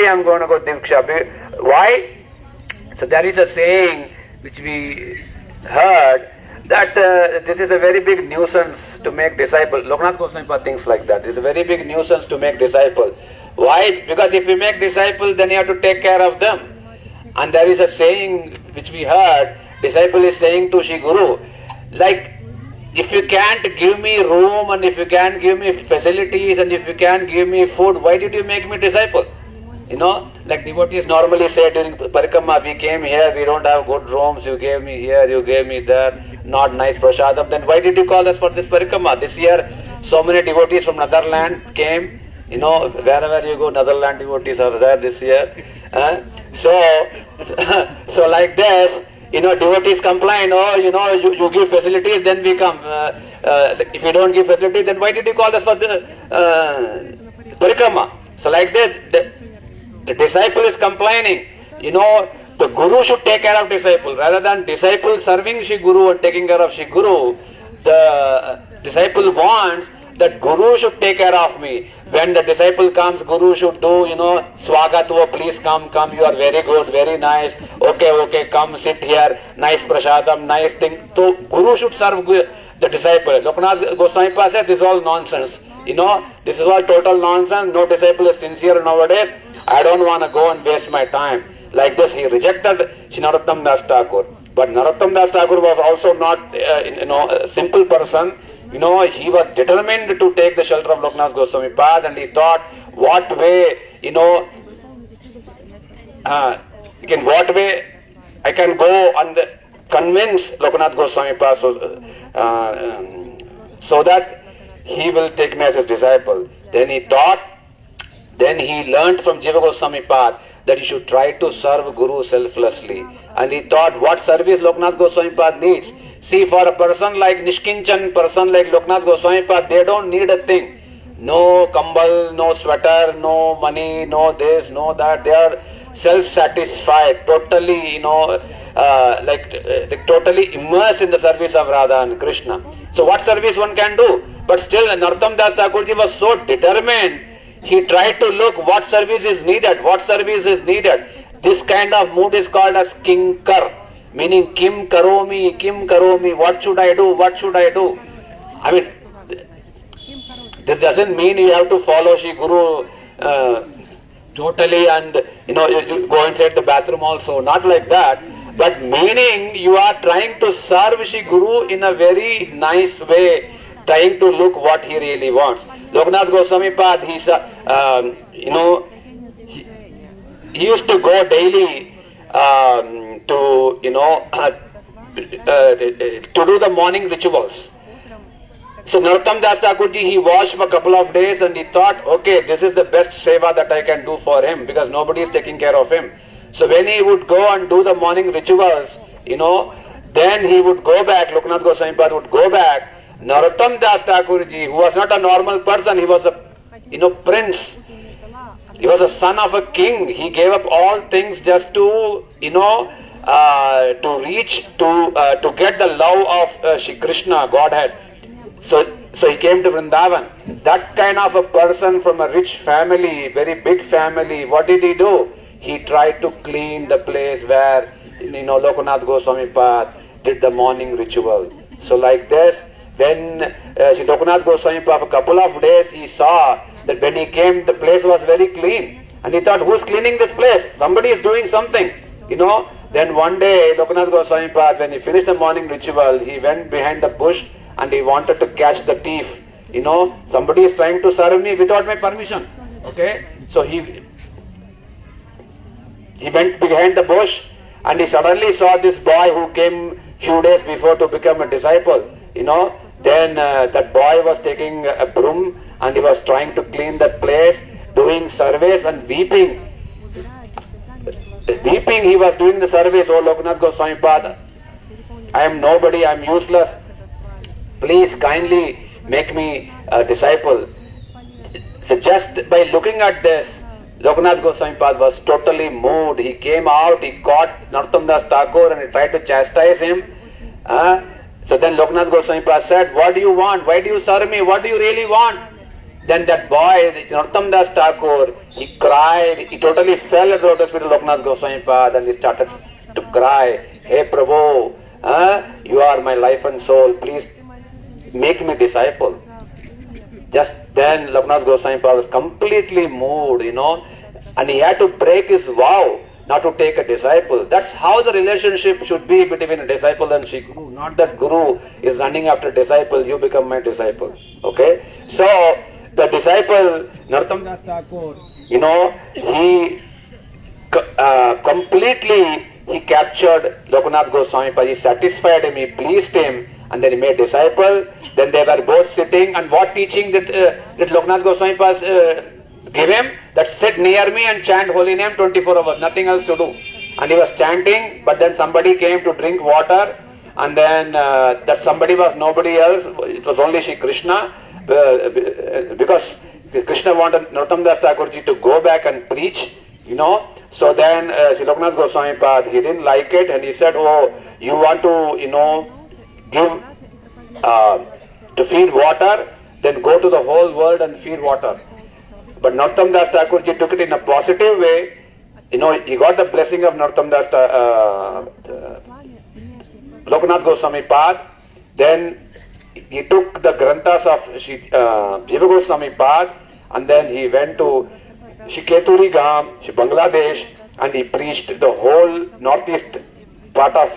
I'm going to go Diksha. Why? So there is a saying which we heard, that this is a very big nuisance to make disciple. Lokanath Goswami Pad thinks like that. This is a very big nuisance to make disciple. Why? Because if you make disciple, then you have to take care of them. And there is a saying which we heard, disciple is saying to Shri Guru, like, if you can't give me room and if you can't give me facilities and if you can't give me food, why did you make me disciple? Like devotees normally say during Parikrama, we came here, we don't have good rooms, you gave me here, you gave me there, not nice prasadam, then why did you call us for this Parikrama? This year, so many devotees from Netherlands came, wherever you go, Netherlands devotees are there this year. So like this, devotees complain, you give facilities, then we come. If you don't give facilities, then why did you call us for the Parikrama? So like this, the disciple is complaining, the Guru should take care of disciple. Rather than disciple serving Shri Guru and taking care of Shri Guru, the disciple wants that Guru should take care of me. When the disciple comes, Guru should do, Swagat, please come, you are very good, very nice, okay, come, sit here, nice prasadam, nice thing. So Guru should serve the disciple. Lokanath Goswami Pad said, this is all nonsense. This is all total nonsense, no disciple is sincere nowadays. I don't want to go and waste my time. Like this, he rejected Shri Narottam Das Thakur. But Narottam Das Thakur was also not, a simple person. He was determined to take the shelter of Lokanath Goswami Pad, and he thought, what way, in what way I can go and convince Lokanath Goswami Pad so that he will take me as his disciple. Then he learnt from Jiva Goswami Pad that he should try to serve Guru selflessly. And he thought, what service Lokanath Goswami Pad needs? See, for a person like Nishkinchan, person like Lokanath Goswami Pad, they don't need a thing. No kambal, no sweater, no money, no this, no that. They are self-satisfied, totally, totally immersed in the service of Radha and Krishna. So what service one can do? But still, Narottam Das Thakurji was so determined, he tried to look what service is needed, This kind of mood is called as kinkar, meaning kim karomi, what should I do? This doesn't mean you have to follow Shri Guru totally and you go inside the bathroom also, not like that. But meaning you are trying to serve Shri Guru in a very nice way, trying to look what he really wants. Loknath Goswami Pad, he's he used to go daily to do the morning rituals. So Narottam Das Thakurji, he watched for a couple of days and he thought, okay, this is the best seva that I can do for him because nobody is taking care of him. So when he would go and do the morning rituals, then he would go back, Loknath Goswami Pad would go back. Narottam Das Thakurji, who was not a normal person, he was a prince. He was a son of a king. He gave up all things just to reach to get the love of Shri Krishna, Godhead. So he came to Vrindavan. That kind of a person from a rich family, very big family, what did he do? He tried to clean the place where Loknath Goswami Pad did the morning ritual. So like this, when Shri Loknath Goswami Pad, for a couple of days, he saw that when he came, the place was very clean. And he thought, who's cleaning this place? Somebody is doing something, Then one day, Loknath Goswami Pad, when he finished the morning ritual, he went behind the bush and he wanted to catch the thief. Somebody is trying to serve me without my permission. Okay? So he went behind the bush and he suddenly saw this boy who came few days before to become a disciple. Then that boy was taking a broom and he was trying to clean that place, doing service and weeping. Weeping, he was doing the service. Oh Loknath Goswami Pad, I am nobody, I am useless. Please kindly make me a disciple. So just by looking at this, Loknath Goswami Pad was totally moved. He came out, he caught Narottam Das Thakur and he tried to chastise him. So then Loknath Goswami Pad said, what do you want? Why do you serve me? What do you really want? Then that boy, Narottam Das Thakur, he cried, he totally fell at the lotus feet of Loknath Goswami Pad and he started to cry, Hey Prabhu, you are my life and soul, please make me disciple. Just then Loknath Goswami Pad was completely moved, and he had to break his vow not to take a disciple. That's how the relationship should be between a disciple and Shri Guru. Not that Guru is running after disciple, you become my disciple. Okay? So, the disciple, Narottam Das Thakur, he completely, he captured Loknath Goswami Pad. He satisfied him, he pleased him, and then he made disciple. Then they were both sitting, and what teaching did Loknath Goswami Pad give him? That sit near me and chant holy name 24 hours, nothing else to do. And he was chanting, but then somebody came to drink water, and then that somebody was nobody else, it was only Shri Krishna, because Krishna wanted Narottam Das Thakurji to go back and preach, So then Shri Loknath Goswami Pad, he didn't like it, and he said, oh, you want to, give, to feed water, then go to the whole world and feed water. But Narottam Das Thakurji took it in a positive way. He got the blessing of Narottam Das Loknath Goswami Pad. Then he took the granthas of Jiva Goswami Pad, and then he went to Keturi Gam, Bangladesh, and he preached the whole northeast part of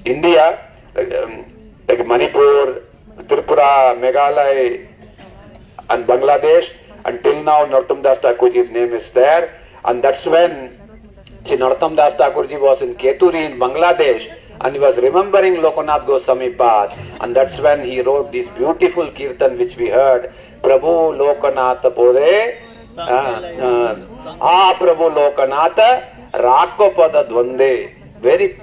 India, like Manipur, Tripura, Meghalaya, and Bangladesh. Until now, Narottam Das Thakurji's name is there, and that's when Narottam Das Thakurji was in Keturi in Bangladesh, and he was remembering Loknath Goswami Pad, and that's when he wrote this beautiful kirtan which we heard, Prabhu Loknath Pore, Prabhu Loknath Rakko Pada Dvande. Very,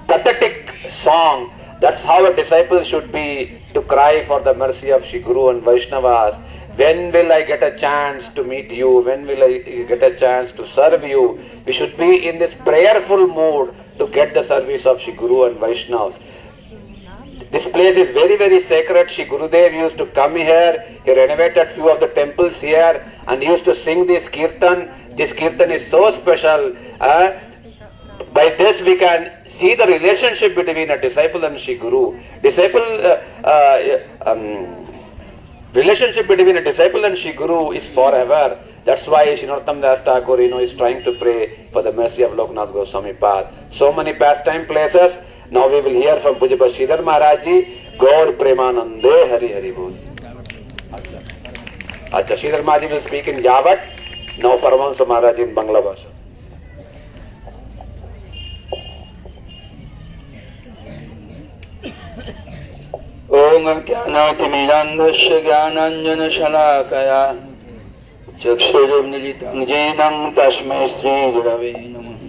pathetic song. That's how a disciple should be, to cry for the mercy of Shri Guru and Vaishnavas. When will I get a chance to meet you? When will I get a chance to serve you? We should be in this prayerful mood to get the service of Shri Guru and Vaishnavas. This place is very, very sacred. Shri Gurudev used to come here. He renovated few of the temples here and he used to sing this kirtan. This kirtan is so special. By this we can see the relationship between a disciple and Shri Guru. Relationship between a disciple and Shri Guru is forever. That's why Shri Narottam Das Thakur, is trying to pray for the mercy of Loknath Goswami Pad. So many pastime places, Now we will hear from Pujya Sridhar Maharaj Ji, Gaur Premanande Hari Hari Bol. Acha, Sridhar Maharaj Ji will speak in Javat, now Paramahansa Maharaj in Bangla Bhasha. ओम ज्ञानातिमिरान्धस्य ज्ञानाञ्जनशलाकया चक्षुरुन्मीलितं येन तस्मै श्रीगुरवे नमः।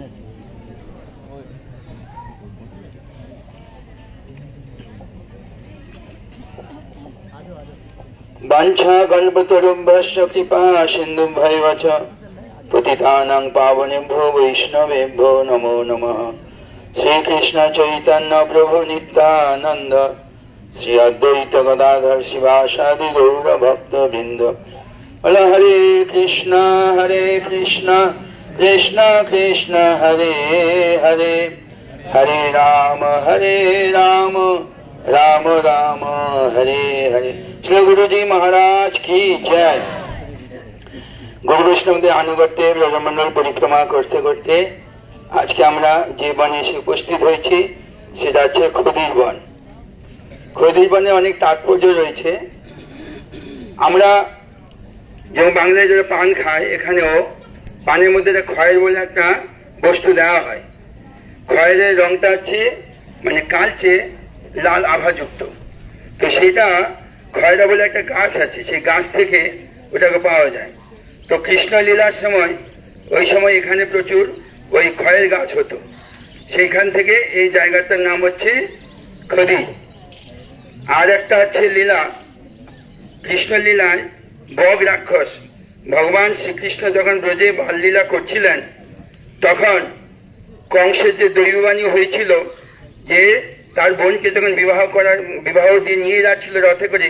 वाञ्छाकल्पतरुभ्यश्च कृपा सिन्धुभ्यैव च पतितानां पावनेभ्यो वैष्णवेभ्यो नमो नमः। श्रीकृष्ण चैतन्य प्रभु नित्यानन्द श्री अद्वैत गदाधर शिवासादि गौर भक्त वृंद। हरे कृष्ण कृष्ण कृष्ण हरे हरे, हरे राम राम राम हरे हरे। श्री गुरु जी महाराज की जय। गुरु वैष्णवদের আনুগত্যে ব্রজমণ্ডল পরিক্রমা করতে করতে আজকে আমরা যে বনে এসে উপস্থিত হয়েছি সেটা হচ্ছে খদির বন। খদির বনে অনেক তাৎপর্য রয়েছে। আমরা যেমন বাংলায় যারা পান খায়, এখানেও পানের মধ্যে খয়ের বলে একটা বস্তু দেওয়া হয়। খয়ের রংটা হচ্ছে মানে কালচে লাল আভাযুক্ত। তো সেটা খয়রা বলে একটা গাছ আছে, সেই গাছ থেকে ওটাকে পাওয়া যায়। তো কৃষ্ণ লীলার সময় ওই সময় এখানে প্রচুর ওই খয়ের গাছ হতো, সেইখান থেকে এই জায়গাটার নাম হচ্ছে খদি। আর একটা হচ্ছে লীলা, কৃষ্ণ লীলায় বগ রাক্ষস, ভগবান শ্রীকৃষ্ণ যখন ব্রজে বাললীলা করছিলেন তখন কংসের যে দৈববাণী হয়েছিল যে তার বোনকে যখন বিবাহ দিয়ে নিয়ে যাচ্ছিল রথে করে,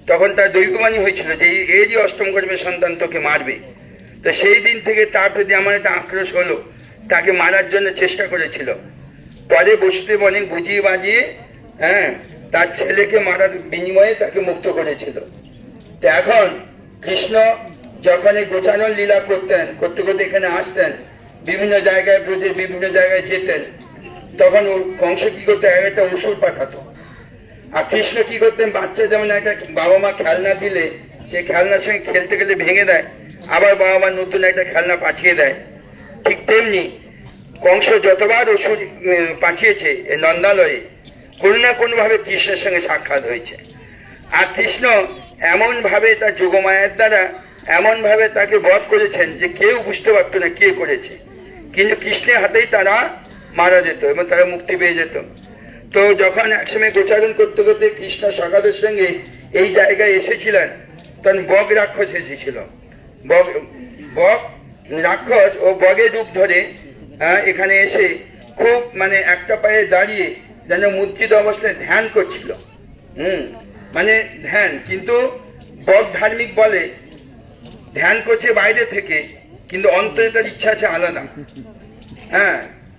তখন তার দৈববাণী হয়েছিল যে এরই অষ্টম গর্ভের সন্তান তোকে মারবে। তো সেই দিন থেকে তার প্রতি আমার একটা আক্রোশ হলো, তাকে মারার জন্য চেষ্টা করেছিল। পরে বসুদেব অনেক বুঝিয়ে বাজিয়ে তার ছেলেকে মারার বিনিময়ে তাকে মুক্ত করেছিল। তো এখন কৃষ্ণ যখন এই গোচারণ লীলা করতেন, করতে করতে এখানে আসতেন, বিভিন্ন জায়গায় ব্রজের বিভিন্ন জায়গায় যেতেন, তখন কংস কি করতে একটা অসুর পাঠাতো। আর কৃষ্ণ কি করতেন, বাচ্চা যেমন একটা বাবা মা খেলনা দিলে সেই খেলনার সঙ্গে খেলতে গেলে ভেঙে দেয়, আবার বাবা মা নতুন একটা খেলনা পাঠিয়ে দেয়, ঠিক তেমনি কংস যতবার অসুর পাঠিয়েছে এই নন্দালয়ে কোনো না কোনো ভাবে কৃষ্ণের সঙ্গে সাক্ষাৎ হয়েছে। আর কৃষ্ণ এমন ভাবে তার যোগমায়ার দ্বারা এমন ভাবে তাকে বধ করেছেন যে কেউ বুঝতে পারতো না কে করেছে, কিন্তু কৃষ্ণের হাতেই তারা মারা যেত এবং তারা মুক্তি পেয়ে যেত। তো যখন একসময় গোচারণ করতে করতে কৃষ্ণ সখাদের সঙ্গে এই জায়গায় এসেছিলেন, তখন বগ রাক্ষস এসেছিল। বগ রাক্ষস ও বগের রূপ ধরে এখানে এসে খুব মানে একটা পায়ে দাঁড়িয়ে যেন মুদ্রিত অবস্থায় ধ্যান করছিল। মানে ধ্যান, কিন্তু বগ ধার্মিক বলে ধ্যান করছে বাইরে থেকে, কিন্তু অন্তরে তার ইচ্ছা আছে আলাদা।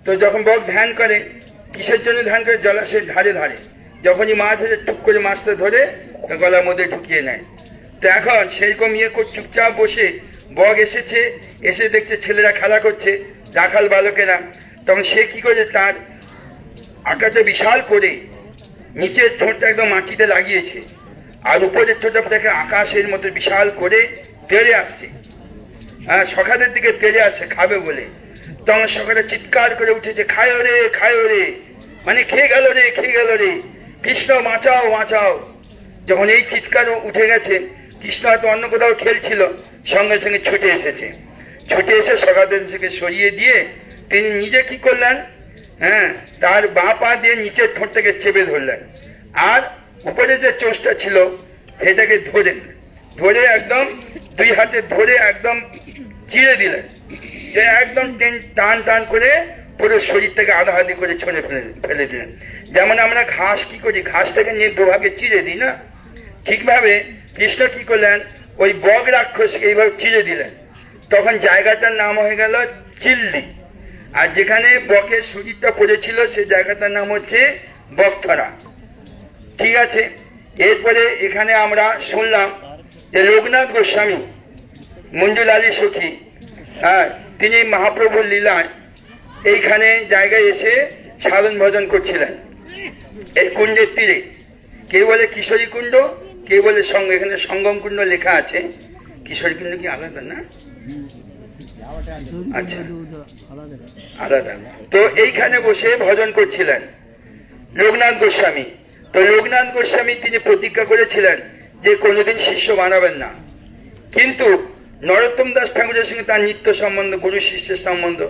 তো যখন বগ ধ্যান করে, কিসের জন্য ধ্যান করে? জলাশয়ের ধারে ধারে যখনই মাছ ধরে টুক করে মাছটা ধরে গলার মধ্যে ঢুকিয়ে নেয়। তো এখন সেইরকম চুপচাপ বসে বগ এসেছে, এসে দেখছে ছেলেরা খেলা করছে, রাখাল বালকেরা। তখন সে কি করে, তার আকাশে বিশাল করে নিচের ঠোঁটটা একদম মাটিতে লাগিয়েছে, আর উপরের ঠোঁটটা থেকে আকাশের মতো বিশাল করে তেড়ে আসছে, সখাদের দিকে তেড়ে আসছে খাবে বলে। তখন সখারা চিৎকার করে উঠেছে, খায় রে, মানে খেয়ে গেল রে, কৃষ্ণ বাঁচাও বাঁচাও। যখন এই চিৎকার উঠে গেছে, কৃষ্ণ হয়তো অন্য কোথাও খেলছিল, সঙ্গে সঙ্গে ছুটে এসে সখাদের থেকে সরিয়ে দিয়ে তিনি নিজে কি করলেন, তার বাঁ পা দিয়ে নিচের ঠোঁটটাকে চেপে ধরলেন, আর উপরে যে চোষটা ছিল সেটাকে ধরে একদম দুই হাতে ধরে একদম চিড়ে দিলেন, যে একদম টান করে পুরো শরীরটাকে আধা আধি করে ছড়ে ফেলে দিলেন। যেমন আমরা ঘাস কি করি, ঘাসটাকে নিয়ে দুভাগে চিড়ে দিই না, ঠিকভাবে কৃষ্ণ কি করলেন, ওই বগ রাক্ষসকে এইভাবে চিড়ে দিলেন। তখন জায়গাটার নাম হয়ে গেল চিল্লি, আর যেখানে বকের শরীরটা পড়েছিল সেই জায়গাটার নাম হচ্ছে বকথরা। ঠিক আছে, এরপরে এখানে আমরা শুনলাম যে লোকনাথ গোস্বামী মঞ্জুলালী সখী, তিনি মহাপ্রভুর লীলায় এইখানে জায়গায় এসে সাধন ভজন করছিলেন। এই কুণ্ডের তীরে, কেউ বলে কিশোরী কুণ্ড, কেউ বলে সঙ্গ, এখানে সঙ্গম কুণ্ড লেখা আছে। কিশোরী কুণ্ড কি আলাদা না? আচ্ছা, আলাদা। তো এইখানে বসে ভজন করছিলেন লোকনাথ গোস্বামী। তো লোকনাথ গোস্বামী তিনি প্রতিজ্ঞা করেছিলেন যে কোনোদিন শিষ্য বানাবেন না, কিন্তু নরোত্তম দাস ঠাকুরের সঙ্গে তার নিত্য সম্বন্ধ, গুরু শিষ্যের সম্বন্ধ,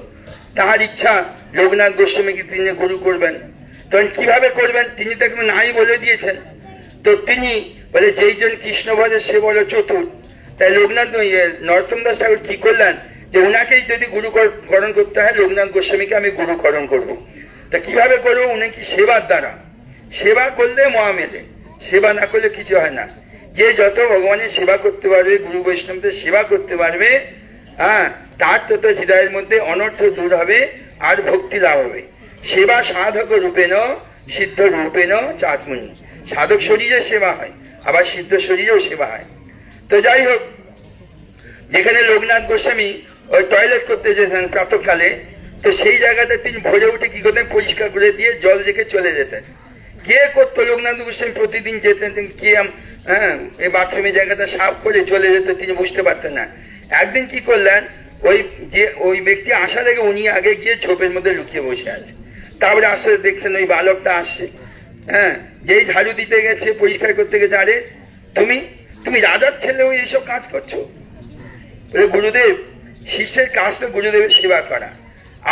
তাহার ইচ্ছা লোকনাথ গোস্বামীকে তিনি গুরু করবেন। তখন কিভাবে করবেন তিনি তাকে নাই বলে দিয়েছেন। তো তিনি বলে যেইজন কৃষ্ণ ভজে সে বড় চতুর, তাই লোকনাথ নরোত্তম দাস ঠাকুর কি করলেন যে উনাকেই যদি গুরুকরণ করতে হয়, লোকনাথ গোস্বামীকে আমি গুরুকরণ করব। তা কিভাবে করবো? উনি কি সেবার দ্বারা, সেবা করলে মহা মেলে, সেবা না করলে কিছু হয় না। যে যত ভগবানের সেবা করতে পারবে, গুরু বৈষ্ণবদের সেবা করতে পারবে, তার তত হৃদয়ের মধ্যে অনর্থ দূর হবে আর ভক্তি লাভ হবে। সেবা সাধক রূপেণ সিদ্ধ রূপেণ চাত্মনি। সাধক শরীরে সেবা হয়, আবার সিদ্ধ শরীরেও সেবা হয়। তো যাই হোক, যেখানে লোকনাথ গোস্বামী ওই টয়লেট করতে যেতেন প্রাতকালে, তো সেই জায়গাটা তিনি ভোরে উঠে কি করতেন, পরিষ্কার করে দিয়ে জল রেখে চলে যেতেন। কে করতো? লোকনাথ গোস্বামী প্রতিদিন যেতেন। কে এই বাথরুমের জায়গাটা সাফ করে চলে যেত, তিনি বুঝতে পারতেন না। একদিন কি করলেন, ওই ব্যক্তি আসার আগে উনি আগে গিয়ে ঝোপের মধ্যে লুকিয়ে বসে আছে। তারপরে আসতে দেখছেন ওই বালকটা আসছে, যেই ঝাড়ু দিতে গেছে, পরিষ্কার করতে গেছে, আরে তুমি রাজার ছেলেও এইসব কাজ করছো? গুরুদেব, শিষ্যের কাজ তো গুরুদেবের সেবা করা,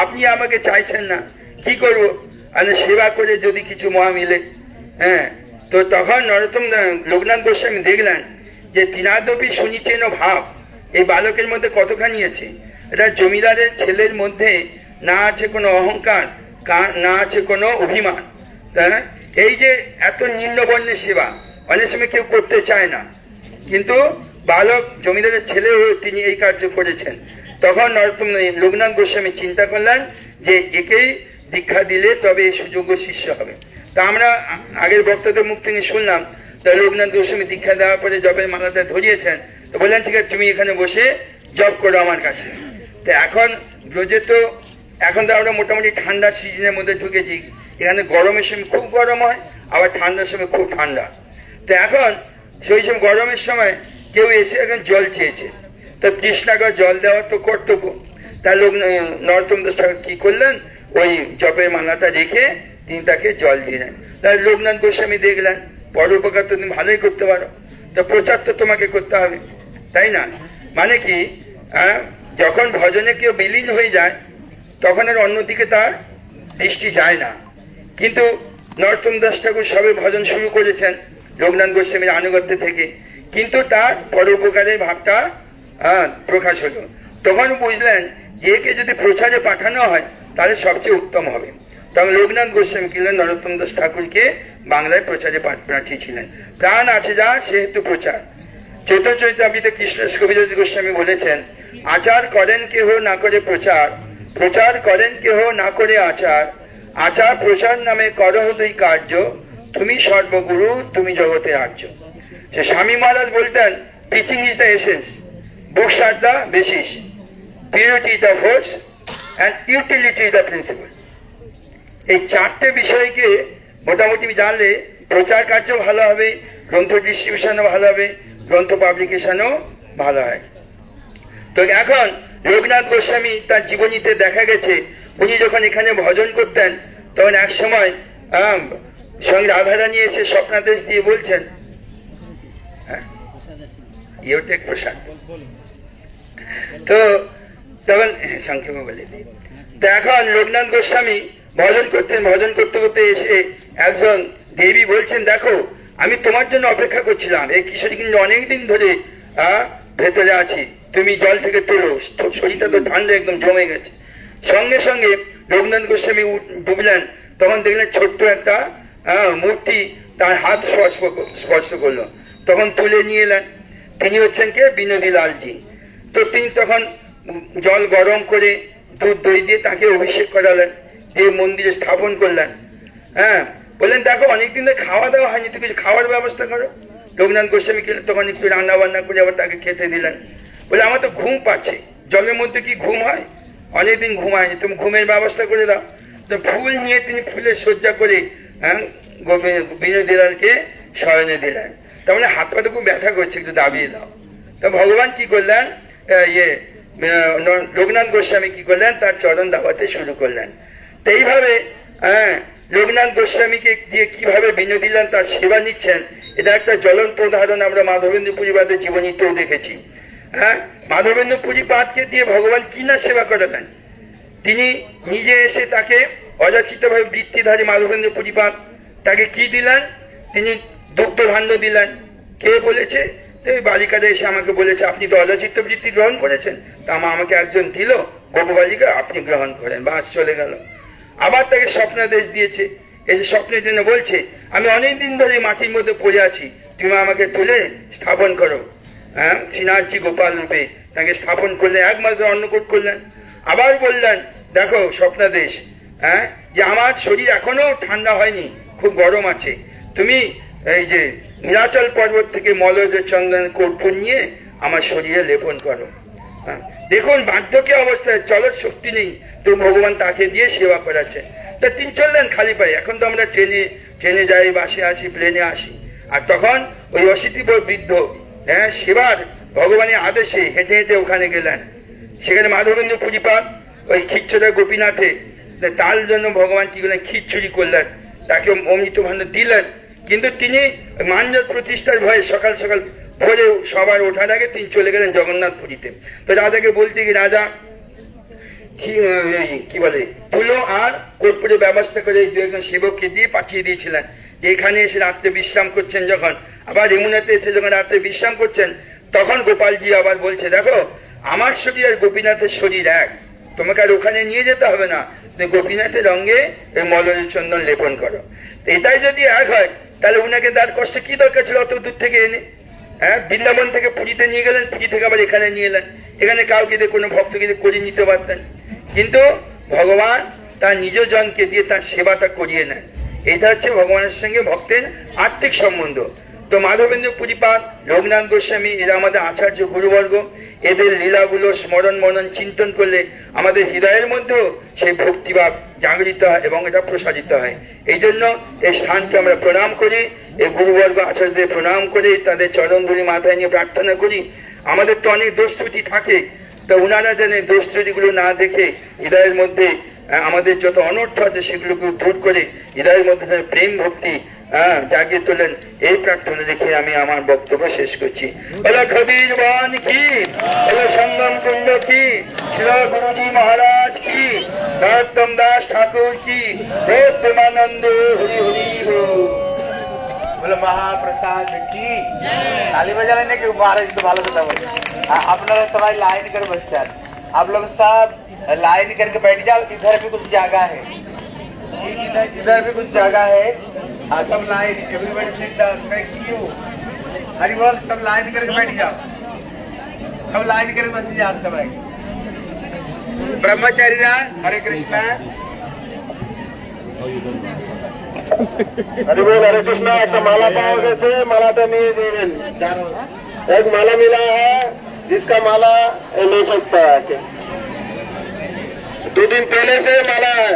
আপনি আমাকে চাইছেন না, কি করবো? মানে সেবা করে যদি কিছু মহা মিলে। তো তখন লোকনাথ গোস্বামী দেখলেন যে তিনাদপি শুনিছেন ভাব, এই বালকের মধ্যে কতখানি আছে। এটা জমিদারের ছেলের মধ্যে না আছে কোনো অহংকার, না আছে কোনো অভিমান। এই যে এত নিম্নবর্ণের সেবা অনেক সময় কেউ করতে চায় না, কিন্তু বালক জমিদারের ছেলে হয়ে তিনি এই কার্য করেছেন। তখন লোকনাথ গোস্বামী চিন্তা করলেন যে একেই দীক্ষা দিলে তবে সুযোগ্য শিষ্য হবে। তা আমরা আগের বক্তাদের মুখ থেকে শুনলাম, তাই লোকনাথ গোস্বামী দীক্ষা দেওয়ার পরে জবের মালাটা ধরিয়েছেন। তো বললেন ঠিক আছে, তুমি এখানে বসে জব করো আমার কাছে। তো এখন রোজে তো এখন তো আমরা মোটামুটি ঠান্ডা সিজনের মধ্যে ঢুকেছি। এখানে গরমের সময় খুব গরম হয়, আবার ঠান্ডার সময় খুব ঠান্ডা। তো এখন সেই সময় গরমের সময় কেউ এসে এখন জল চেয়েছে, তো তৃষ্ণাকর জল দেওয়ার তো কর্তব্য। তার নরোত্তম দাস ঠাকুর কি করলেন, ওই জপের মালাটা রেখে তিনি তাকে জল দিলেন। তাহলে লোকনাথ গোস্বামী দেখলেন পরোপকার তো তুমি ভালোই করতে পারো, তো প্রচার তো তোমাকে করতে হবে, তাই না? মানে কি, যখন ভজনে কেউ বিলীন হয়ে যায় তখন আর অন্যদিকে তার দৃষ্টি যায় না। কিন্তু নরোত্তম দাস ঠাকুর সবে ভজন শুরু করেছেন লোকনাথ গোস্বামীর আনুগত্য থেকে, কিন্তু তার পরোপকারের ভাবটা প্রকাশ হলো। তখন বুঝলেন যে একে যদি প্রচারে পাঠানো হয় তাহলে সবচেয়ে উত্তম হবে। তখন লোকনাথ গোস্বামী কিনলেন নরোত্তম দাস ঠাকুরকে বাংলায় প্রচারে পাঠিয়েছিলেন। প্রাণ আছে যা সেহেতু প্রচার। চৈতন্যচরিতামৃতে কৃষ্ণ কবিরাজ গোস্বামী বলেছেন, আচার করেন কেহ না করে প্রচার, প্রচার করেন কেহ না করে আচার, আচার প্রচার নামে করহ দুই কার্য, তুমি সর্বগুরু তুমি জগতে আর্য। স্বামী মহারাজ বলতেন, teaching is the essence, books are the basis, purity the force and utility the principal. এই চারটে বিষয়কে মোটামুটি জানলে প্রচার কার্য ভালো হবে, গ্রন্থ ডিস্ট্রিবিউশনও ভালো হবে, গ্রন্থ পাবলিকেশনও ভালো হয়। তো এখন লোকনাথ গোস্বামী তার জীবনীতে দেখা গেছে, উনি যখন এখানে ভজন করতেন তখন এক সময় সঙ্গে রাধারানী এসে স্বপ্নাদেশ দিয়ে বলছেন, প্রসাদ। তো তখন সংক্ষেপে বলে দিই। তো এখন লোকনাথ গোস্বামী ভজন করতেন, ভজন করতে করতে এসে একজন দেবী বলছেন, দেখো আমি তোমার জন্য অপেক্ষা করছিলাম, এই কিশোরী কিন্তু অনেকদিন ধরে ভেতরে আছি, তুমি জল থেকে তোলো, শরীরটা তো ঠান্ডা একদম জমে গেছে। সঙ্গে সঙ্গে লোকনাথ গোস্বামী ডুবলেন, তখন দেখলেন ছোট্ট একটা মূর্তি তার হাত স্পর্শ করলো, তখন তুলে নিয়ে এলেন। তিনি হচ্ছেন কে, বিনোদী লালজি। তো তিনি তখন জল গরম করে দুধ দই দিয়ে তাকে অভিষেক করালেন, দিয়ে মন্দিরে স্থাপন করলেন। বললেন দেখো অনেকদিন ধরে খাওয়া দাওয়া হয়নি, তো কিছু খাওয়ার ব্যবস্থা করো। লোকনাথ গোস্বামী তখন একটু রান্না বান্না করে আবার তাকে খেতে দিলেন। বলে আমার তো ঘুম পাচ্ছে, জলের মধ্যে কি ঘুম হয়, অনেকদিন ঘুম হয়নি, তুমি ঘুমের ব্যবস্থা করে দাও। তো ফুল নিয়ে তিনি ফুলের সজ্জা করে বিনোদীলালকে শয়নে দিলেন। তার মানে হাত পাটা খুব ব্যথা করছে, একটু দাবিয়ে দাও। তো ভগবান কি করলেন, লোকনাথ গোস্বামী কি করলেন, তার চরণ দাবাতে শুরু করলেন। তো এইভাবে লোকনাথ গোস্বামীকে দিয়ে কিভাবে বিনোদীলাল তার সেবা নিচ্ছেন, এটা একটা জ্বলন্ত উদাহরণ আমরা মাধবেন্দ্র পুরীপাদের জীবনীতেও দেখেছি। মাধবেন্দ্র পুরীপাদকে দিয়ে ভগবান কি না সেবা করালেন। তিনি নিজে এসে তাকে অযাচিত ভাবে বৃত্তিধারী মাধবেন্দ্র পুরীপাদ তাকে কি দিলেন, তিনি দুগ্ধ ভাণ্ড দিলেন। কে বলেছে, বালিকাদের এসে আমাকে বলেছে আপনি তো অযাচিত বৃত্তি গ্রহণ করেছেন, তা আমাকে একজন দিল গোপ বালিকা, আপনি গ্রহণ করেন, বাস চলে গেল। আবার তাকে স্বপ্নাদেশ দিয়েছে, এসে স্বপ্নের জন্য বলছে আমি অনেকদিন ধরে মাটির মধ্যে পড়ে আছি, তুমি আমাকে তুলে স্থাপন করো। শ্রীনাথজি গোপাল রূপে তাকে স্থাপন করলেন, একমাত্র অন্নকূট করলেন। আবার বললেন দেখো স্বপ্নাদেশ, যে আমার শরীর এখনো ঠান্ডা হয়নি, খুব গরম আছে, তুমি এই যে নীলাচল পর্বত থেকে মলয় চন্দন কর্পূর নিয়ে আমার শরীরে লেপন করো। দেখুন বার্ধক্য অবস্থায় চলার শক্তি নেই, তো ভগবান তাকে দিয়ে সেবা করাচ্ছে। তা তিনি চললেন খালি পায়ে। এখন তো আমরা ট্রেনে যাই, বাসে আসি, প্লেনে আসি, আর তখন ওই 80 বৃদ্ধ সেবার ভগবানের আদেশে হেঁটে হেঁটে ওখানে গেলেন। সেখানে মাধবেন্দ্র পুরীপাদ ওই খিচ্চরা গোপীনাথে তার জন্য ভগবান কি করলেন, খিচুড়ি করলেন, তাকে অমৃত ভাণ্ড দিলেন। কিন্তু তিনি মানজাত প্রতিষ্ঠার ভয়ে সকাল সকাল ভোরে সবার ওঠার আগে তিনি চলে গেলেন জগন্নাথ পুরীতে। তো রাজাকে বলতে গিয়ে রাজা কি বলে তুলো আর কর্পূরের ব্যবস্থা করে দু একজন সেবককে দিয়ে পাঠিয়ে দিয়েছিলেন, যে এখানে এসে রাত্রে বিশ্রাম করছেন। যখন আবার যমুনাতে এসে যখন রাত্রে বিশ্রাম করছেন, তখন গোপালজি আবার বলছে দেখো আমার শরীর আর গোপীনাথের শরীর এক, তোমাকে আর ওখানে নিয়ে যেতে হবে না, গোপীনাথের রঙে এই মলয় চন্দন লেপন করো। এটাই যদি এক হয় তাহলে উনাকে তার কষ্ট কি দরকার ছিল অত দূর থেকে এনে? বৃন্দাবন থেকে পুরীতে নিয়ে গেলেন, পুরী থেকে আবার এখানে নিয়ে এলেন, এখানে কাউকে দিয়ে কোনো ভক্তকে দিয়ে করে নিতে পারতেন। কিন্তু ভগবান তার নিজ জনকে দিয়ে তার সেবাটা করিয়ে নেন। এটা হচ্ছে ভগবানের সঙ্গে ভক্তের আর্থিক সম্বন্ধ। তো মাধবেন্দ্র পুরীপাদ, লোকনাথ গোস্বামী এরা আমাদের আচার্য গুরুবর্গ। এদের লীলাগুলো স্মরণ মনন চিন্তন করলে আমাদের হৃদয়ের মধ্যেও সেই ভক্তিভাব জাগরিত হয় এবং এটা প্রসারিত হয়। এই জন্য এই স্থানকে আমরা প্রণাম করি, এই গুরুবর্গ আচার্যদের প্রণাম করি, তাদের চরণ ধরে মাথায় নিয়ে প্রার্থনা করি। আমাদের তো অনেক দোষ ত্রুটি থাকে, তো উনারা যেন দোষ ত্রুটিগুলো না দেখে হৃদয়ের মধ্যে আমাদের যত অনর্থ আছে সেগুলোকে দূর করে হৃদয়ের মধ্যে প্রেম ভক্তি জাগিয়ে তোলেন, এই প্রার্থনা রেখে আমি আমার বক্তব্য শেষ করছি। বলো কবির বান কি, বলো সঙ্গম কুণ্ড কি, শ্রী গুরুজি মহারাজ কি, নরোত্তম দাস ঠাকুর কি, প্রেমানন্দ হরি হরি बोल। बोलो महाप्रसाद की ताली बजा लेने के महाराज तो भालो কথা বলে। আপনারা সবাই লাইন করে বসছেন, आप लोग सब लाइन करके बैठ जाओ। इधर भी कुछ जगह है, इधर भी कुछ जगह है। सब line, everybody sit down, thank you, Hari बोल। सब लाइन करके बैठ जाओ, सब लाइन करके बस जाओ सब। ब्रह्मचारी हरे कृष्णा, हरि बोल, हरे कृष्णा। एक माला पाओ जैसे मालाটা নিয়ে দেবেন। एक माला मिला है, जिसका माला ले सकता है। 2 दिन पहले से माला है।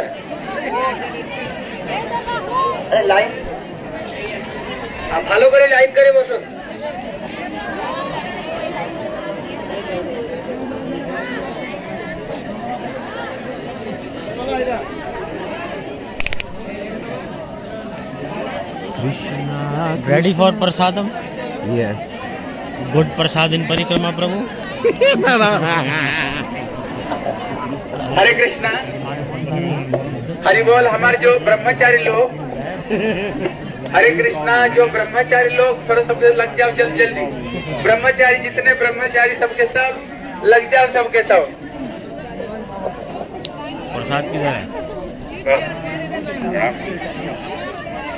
লাইন ভালো করে লাইন করে বসুন। Ready for prasadam? Yes. Good prasad in parikrama, Prabhu. हरे कृष्णा, हरि बोल। हमारे जो ब्रह्मचारी लोग, हरे कृष्णा, जो ब्रह्मचारी लोग थोड़ा सबके लग जाओ जल्दी जल्दी। ब्रह्मचारी जितने ब्रह्मचारी सबके सब लग जाओ, सबके सब। प्रसाद किधर है?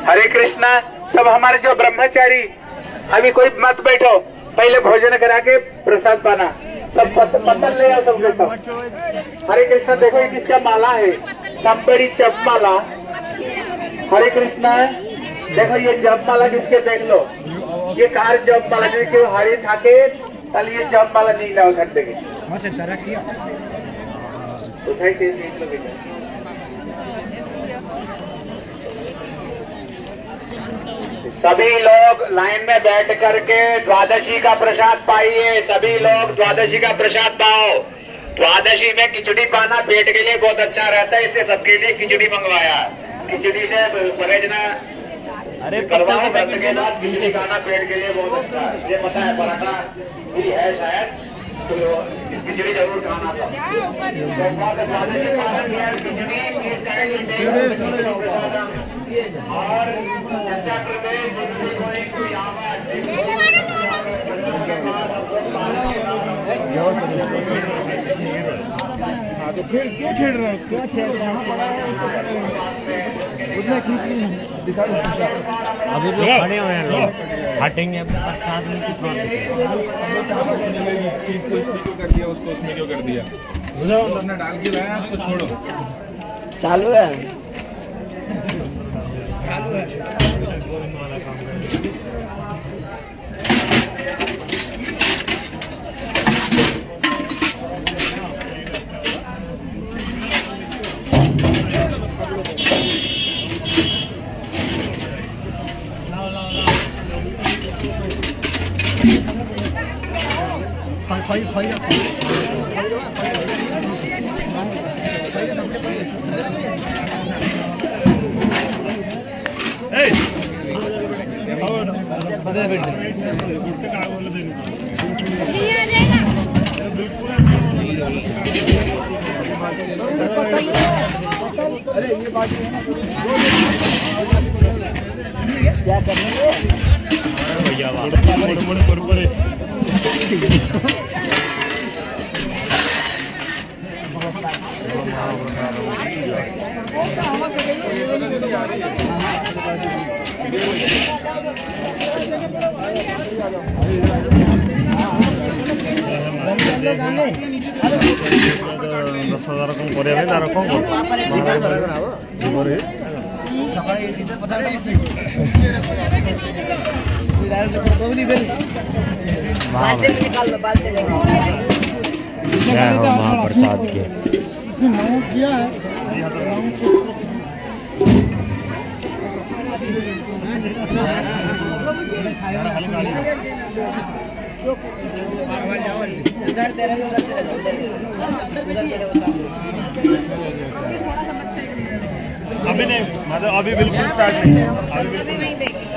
हरे कृष्णा, सब हमारे जो ब्रह्मचारी, अभी कोई मत बैठो, पहले भोजन करा के प्रसाद पाना। सब पत्तल ले आओ सबके सब। हरे कृष्णा, देखो ये किसका माला है, संबड़ी जप माला। हरे कृष्णा, देखो ये जप माला किसके, देख लो ये कार जप माला, जिसके हरे थाके তাহলে ये जप माला नहीं ना घर देंगे। उठाई देख लो बेटा। सभी लोग लाइन में बैठ करके द्वादशी का प्रसाद पाइए। सभी लोग द्वादशी का प्रसाद पाओ। द्वादशी में खिचड़ी पाना पेट के लिए बहुत अच्छा रहता है, इसलिए सबके लिए खिचड़ी मंगवाया। खिचड़ी से परहेज ना करवाओ, व्रत के बाद खिचड़ी खाना पेट के लिए बहुत अच्छा है। ये पता है, पराठा भी है शायद, तो खिचड़ी जरूर खाना था। द्वादशी पालन किया, खिचड़ी और चर्चा करते कोई तो फिर क्यों छेड़ रहे हैं उसको? उसमें खींच दिखा दो। अभी तो खड़े हुए हैं लोग, हटेंगे प्रसाद में किस बात इसको क्यों कर दिया, उसको उसने क्यों कर दिया? उसने डाल के लाया, उसको छोड़ो। चालू है। ये आ जाएगा। क्या करने भैया मुड़े दस हजार कम करे तार कौन महाप्रसाद के उधर तेरे को अभी नहीं, मतलब अभी बिल्कुल स्टार्ट नहीं है। अभी बिल्कुल